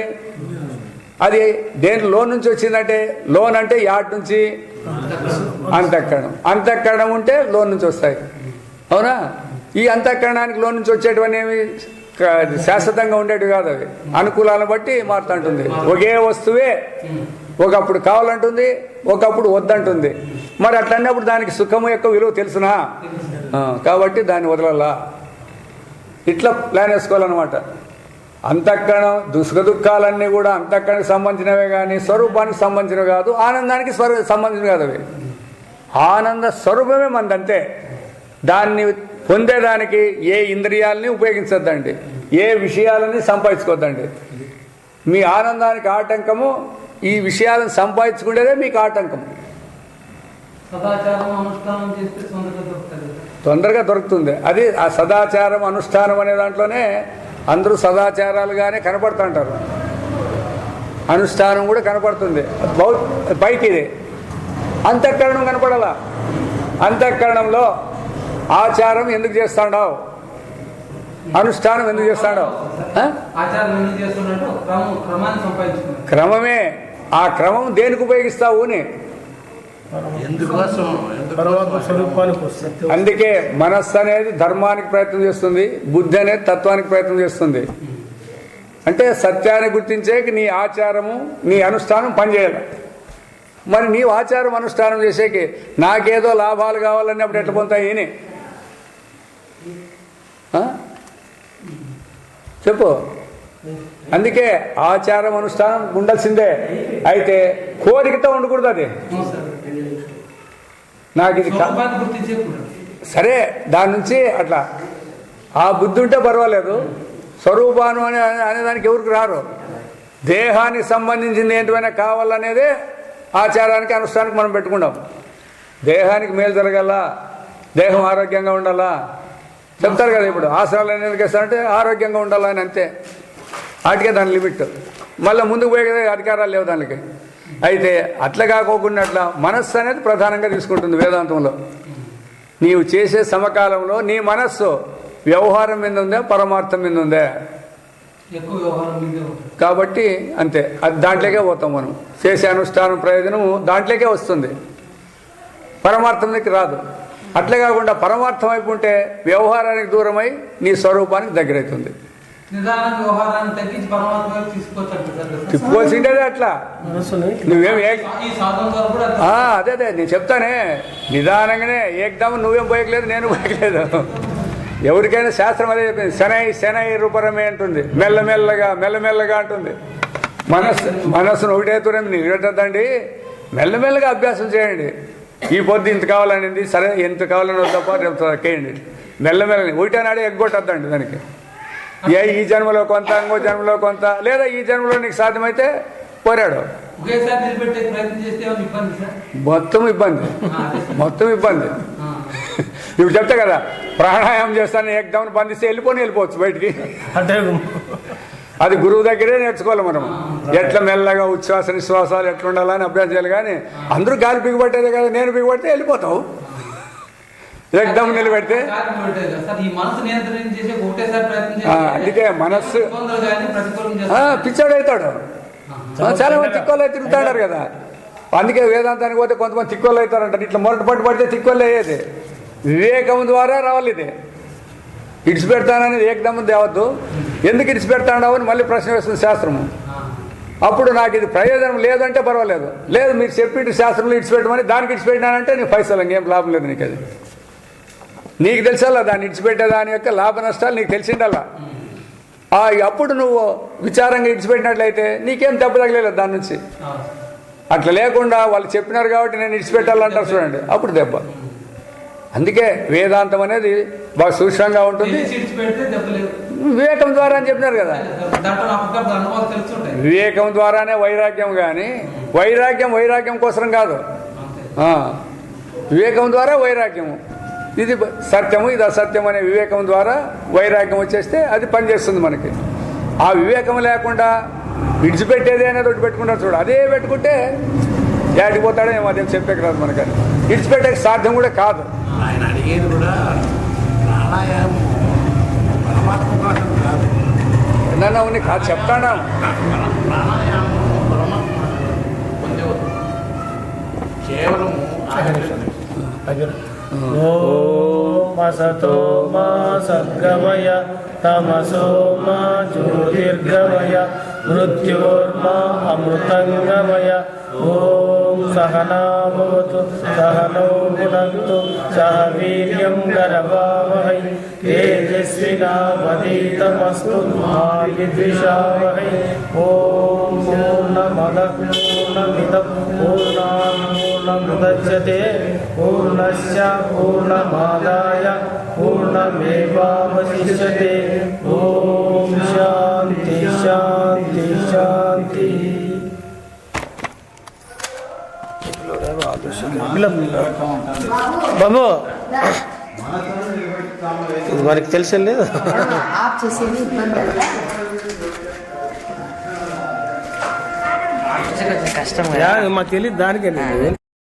అది దేని లోన్ నుంచి వచ్చిందంటే, లోన్ అంటే యాడ్ నుంచి అంతఃకరణం. అంతఃకరణం ఉంటే లోన్ నుంచి వస్తాయి, అవునా? ఈ అంతఃకరణానికి లోన్ నుంచి వచ్చేటివన్నీ ఏమి శాశ్వతంగా ఉండేటివి కాదు. అవి అనుకూలాలను బట్టి మారుతుంటుంది. ఒకే వస్తువే ఒకప్పుడు కావాలంటుంది, ఒకప్పుడు వద్దంటుంది. మరి అట్లన్నప్పుడు దానికి సుఖము యొక్క విలువ తెలుసునా? కాబట్టి దాన్ని వదలలా. ఇట్లా ప్లాన్ వేసుకోవాలన్నమాట. అంతఃకరణం సుఖ దుఃఖాలన్నీ కూడా అంతఃకరణకు సంబంధించినవే కానీ స్వరూపానికి సంబంధించినవి కాదు, ఆనందానికి సంబంధించినవి కాదు. అవి ఆనంద స్వరూపమే మందంతే. దాన్ని పొందేదానికి ఏ ఇంద్రియాలని ఉపయోగించొద్దండి, ఏ విషయాలని సంపాదించుకోవద్దండి. మీ ఆనందానికి ఆటంకము ఈ విషయాలను సంపాదించుకునేదే మీకు ఆటంకం. సదాచారం అనుష్ఠానం చేస్తే తొందరగా దొరుకుతుంది. అది ఆ సదాచారం అనుష్ఠానం అనే దాంట్లోనే అందరూ సదాచారాలుగానే కనపడుతుంటారు. అనుష్ఠానం కూడా కనపడుతుంది పైకి. ఇది అంతఃకరణం కనపడాలా. అంతఃకరణంలో ఆచారం ఎందుకు చేస్తాడావు, అనుష్ఠానం ఎందుకు చేస్తాడావు? ఆచారం ఎందుకు చేస్తున్నట్టు క్రమాన్ని సంపాదించుకున్నాడు. క్రమమే. ఆ క్రమం దేనికి ఉపయోగిస్తావు అని. ఎందుకోసం స్వరూపానికి వస్తుంది. అందుకే మనస్సు అనేది ధర్మానికి ప్రయత్నం చేస్తుంది, బుద్ధి అనేది తత్వానికి ప్రయత్నం చేస్తుంది. అంటే సత్యాన్ని గుర్తించేకి నీ ఆచారము నీ అనుష్ఠానం పనిచేయాలి. మరి నీవు ఆచారం అనుష్ఠానం చేసేకి నాకేదో లాభాలు కావాలన్నప్పుడు ఎట్లా పొందుతాయి అని చెప్పు. అందుకే ఆచారం అనుష్ఠానం ఉండాల్సిందే. అయితే కోరికతో ఉండకూడదు. అది నాకు ఇది సరే, దాని నుంచి అట్లా ఆ బుద్ధి ఉంటే పర్వాలేదు. స్వరూపాను అనేదానికి ఎవరికి రారు. దేహానికి సంబంధించింది ఏంటివైనా కావాలనేదే ఆచారానికి అనుష్ఠానానికి మనం పెట్టుకుంటాం. దేహానికి మేలు జరగాల, దేహం ఆరోగ్యంగా ఉండాలా చెప్తారు కదా. ఇప్పుడు ఆసనాలు ఎందుకు వేస్తారంటే ఆరోగ్యంగా ఉండాలని, అంతే. వాటికే దాని లిమిట్. మళ్ళీ ముందుకు పోయే అధికారాలు లేవు దానికి. అయితే అట్లా కాకోకుండా అట్లా మనస్సు అనేది ప్రధానంగా తీసుకుంటుంది వేదాంతంలో. నీవు చేసే సమకాలంలో నీ మనస్సు వ్యవహారం మీద ఉందే, పరమార్థం మీద ఉందే? కాబట్టి అంతే, అది దాంట్లోకే పోతాం మనం. చేసే అనుష్ఠానం ప్రయోజనం దాంట్లోకే వస్తుంది, పరమార్థంలోకి రాదు. అట్లే కాకుండా పరమార్థం అయిపోతే వ్యవహారానికి దూరమై నీ స్వరూపానికి దగ్గరవుతుంది. తిప్పుకోవాల్సిండేదే అట్లా. నువ్వేం అదే నేను చెప్తానే, నిదానంగానే ఏకదమ్ నువ్వేం పోయట్లేదు, నేను పోయట్లేదు. ఎవరికైనా శాస్త్రం అదే చెప్పింది, శనై రూపరమే అంటుంది. మెల్లమెల్లగా అంటుంది. మనస్సును ఒకటే దూరం నిగట్టద్దండి, మెల్లమెల్లగా అభ్యాసం చేయండి. ఈ పొద్దు ఇంత కావాలనింది, సరే ఎంత కావాలని వద్దప్ప రేపు ఎక్కేయండి. మెల్లమెల్లని ఒకటే నాడే ఎగ్గొట్టద్దండి దానికి. ఈ జన్మలో కొంత, ఇంకో జన్మలో కొంత, లేదా ఈ జన్మలో నీకు సాధ్యమైతే పోరాడు. మొత్తం ఇబ్బంది. ఇప్పుడు చెప్తా కదా, ప్రాణాయామం చేస్తాను ఏకదమ్ బంధిస్తే వెళ్ళిపోవచ్చు బయటికి. అంటే అది గురువు దగ్గరే నేర్చుకోవాలి మనం, ఎట్లా మెల్లగా ఉచ్ఛ్వాస నిశ్వాసాలు ఎట్లా ఉండాలని అభ్యాసం చేయాలి. కానీ అందరూ గాలి బిగుపట్టేదే కదా, నేను బిగుపడితే వెళ్ళిపోతావు. ఏకదమ్ నిలబెడితే కాదు పెట్టేది కదా సార్, ఈ మనసు నియంత్రణ చేసే ఒకటేసారి ప్రయత్నం అందుకే మనస్సు ఇబ్బందులు కానీ ప్రతికూలం చేస్తారు. పిచ్చాడు అవుతాడు. చాలా మంది తిక్కోళ్ళు తిరుగుతాడారు కదా. అందుకే వేదాంతానికి పోతే కొంతమంది తిక్కోళ్ళు అవుతారంటారు. ఇట్లా మొరటి పట్టు పడితే తిక్కోళ్ళు అయ్యేది. వివేకం ద్వారా రావాలి. ఇది ఇడిచిపెడతాననేది ఏకదమ్ము తేవద్దు. ఎందుకు ఇడిచిపెడతాడావు అని మళ్ళీ ప్రశ్న వేస్తుంది శాస్త్రము. అప్పుడు నాకు ఇది ప్రయోజనం లేదంటే పర్వాలేదు, లేదు మీరు చెప్పి శాస్త్రంలో ఇడిచిపెట్టమని దానికి ఇడిచిపెట్టినానంటే నీకు పైసలు ఇంకేం లాభం లేదు. నీకు అది నీకు తెలిసాలా, దాన్ని ఇడిచిపెట్టే దాని యొక్క లాభ నష్టాలు నీకు తెలిసిండల్లా. అప్పుడు నువ్వు విచారంగా ఇడిచిపెట్టినట్లయితే నీకేం దెబ్బ తగలేదు దాని నుంచి. అట్లా లేకుండా వాళ్ళు చెప్పినారు కాబట్టి నేను ఇడిచిపెట్టాలంటారు చూడండి, అప్పుడు దెబ్బ. అందుకే వేదాంతం అనేది బాగా సూక్ష్మంగా ఉంటుంది. పెడితే దెబ్బలేదు. వివేకం ద్వారా అని చెప్పినారు కదా, దాంట్లో అప్పటికప్పుడు అనుభవాలు తెలుస్తుంటాయి. వివేకం ద్వారానే వైరాగ్యం. కానీ వైరాగ్యం కోసం కాదు. వివేకం ద్వారా వైరాగ్యము, ఇది సత్యము ఇది అసత్యం అనే వివేకం ద్వారా వైరాగ్యం వచ్చేస్తే అది పనిచేస్తుంది మనకి. ఆ వివేకం లేకుండా విడిచిపెట్టేది అనేది ఒకటి పెట్టుకుంటారు చూడు, అదే పెట్టుకుంటే ఏడికి పోతాడో ఏమో అదేం చెప్పేకి రాదు మనకని. విడిచిపెట్టే సాధ్యం కూడా కాదు. ఆయన అడిగేది కూడా ప్రాణాయామం పరమాత్మ కోసం కాదు. ఏదన్నా ఉన్ని కాదు చెప్తాడా. ప్రాణాయామం పరమాత్మ పొందేవద్దు, కేవలం ఓం అసతో మా సద్గమయ తమసో మా జ్యోతిర్గమయ మృత్యోర్మా అమృతంగమయ. ఓం సహనాభవతు సహనౌ భునక్తు సహ వీర్యం కరవావహై తేజస్వినావధీతమస్తు మా విద్విషావహై. ఓం పూర్ణమదః పూర్ణమిదం పూర్ణాత్ పూర్ణముదచ్యతే పూర్ణస్య పూర్ణమాదాయ పూర్ణమేవావశిష్యతే. ఓం శాంతి శాంతి శాంతి. బాబు మనకి తెలిసి లేదు, ఆఫ్ చేసేది ఇబ్బంది. మాకు తెలియదు దానికే.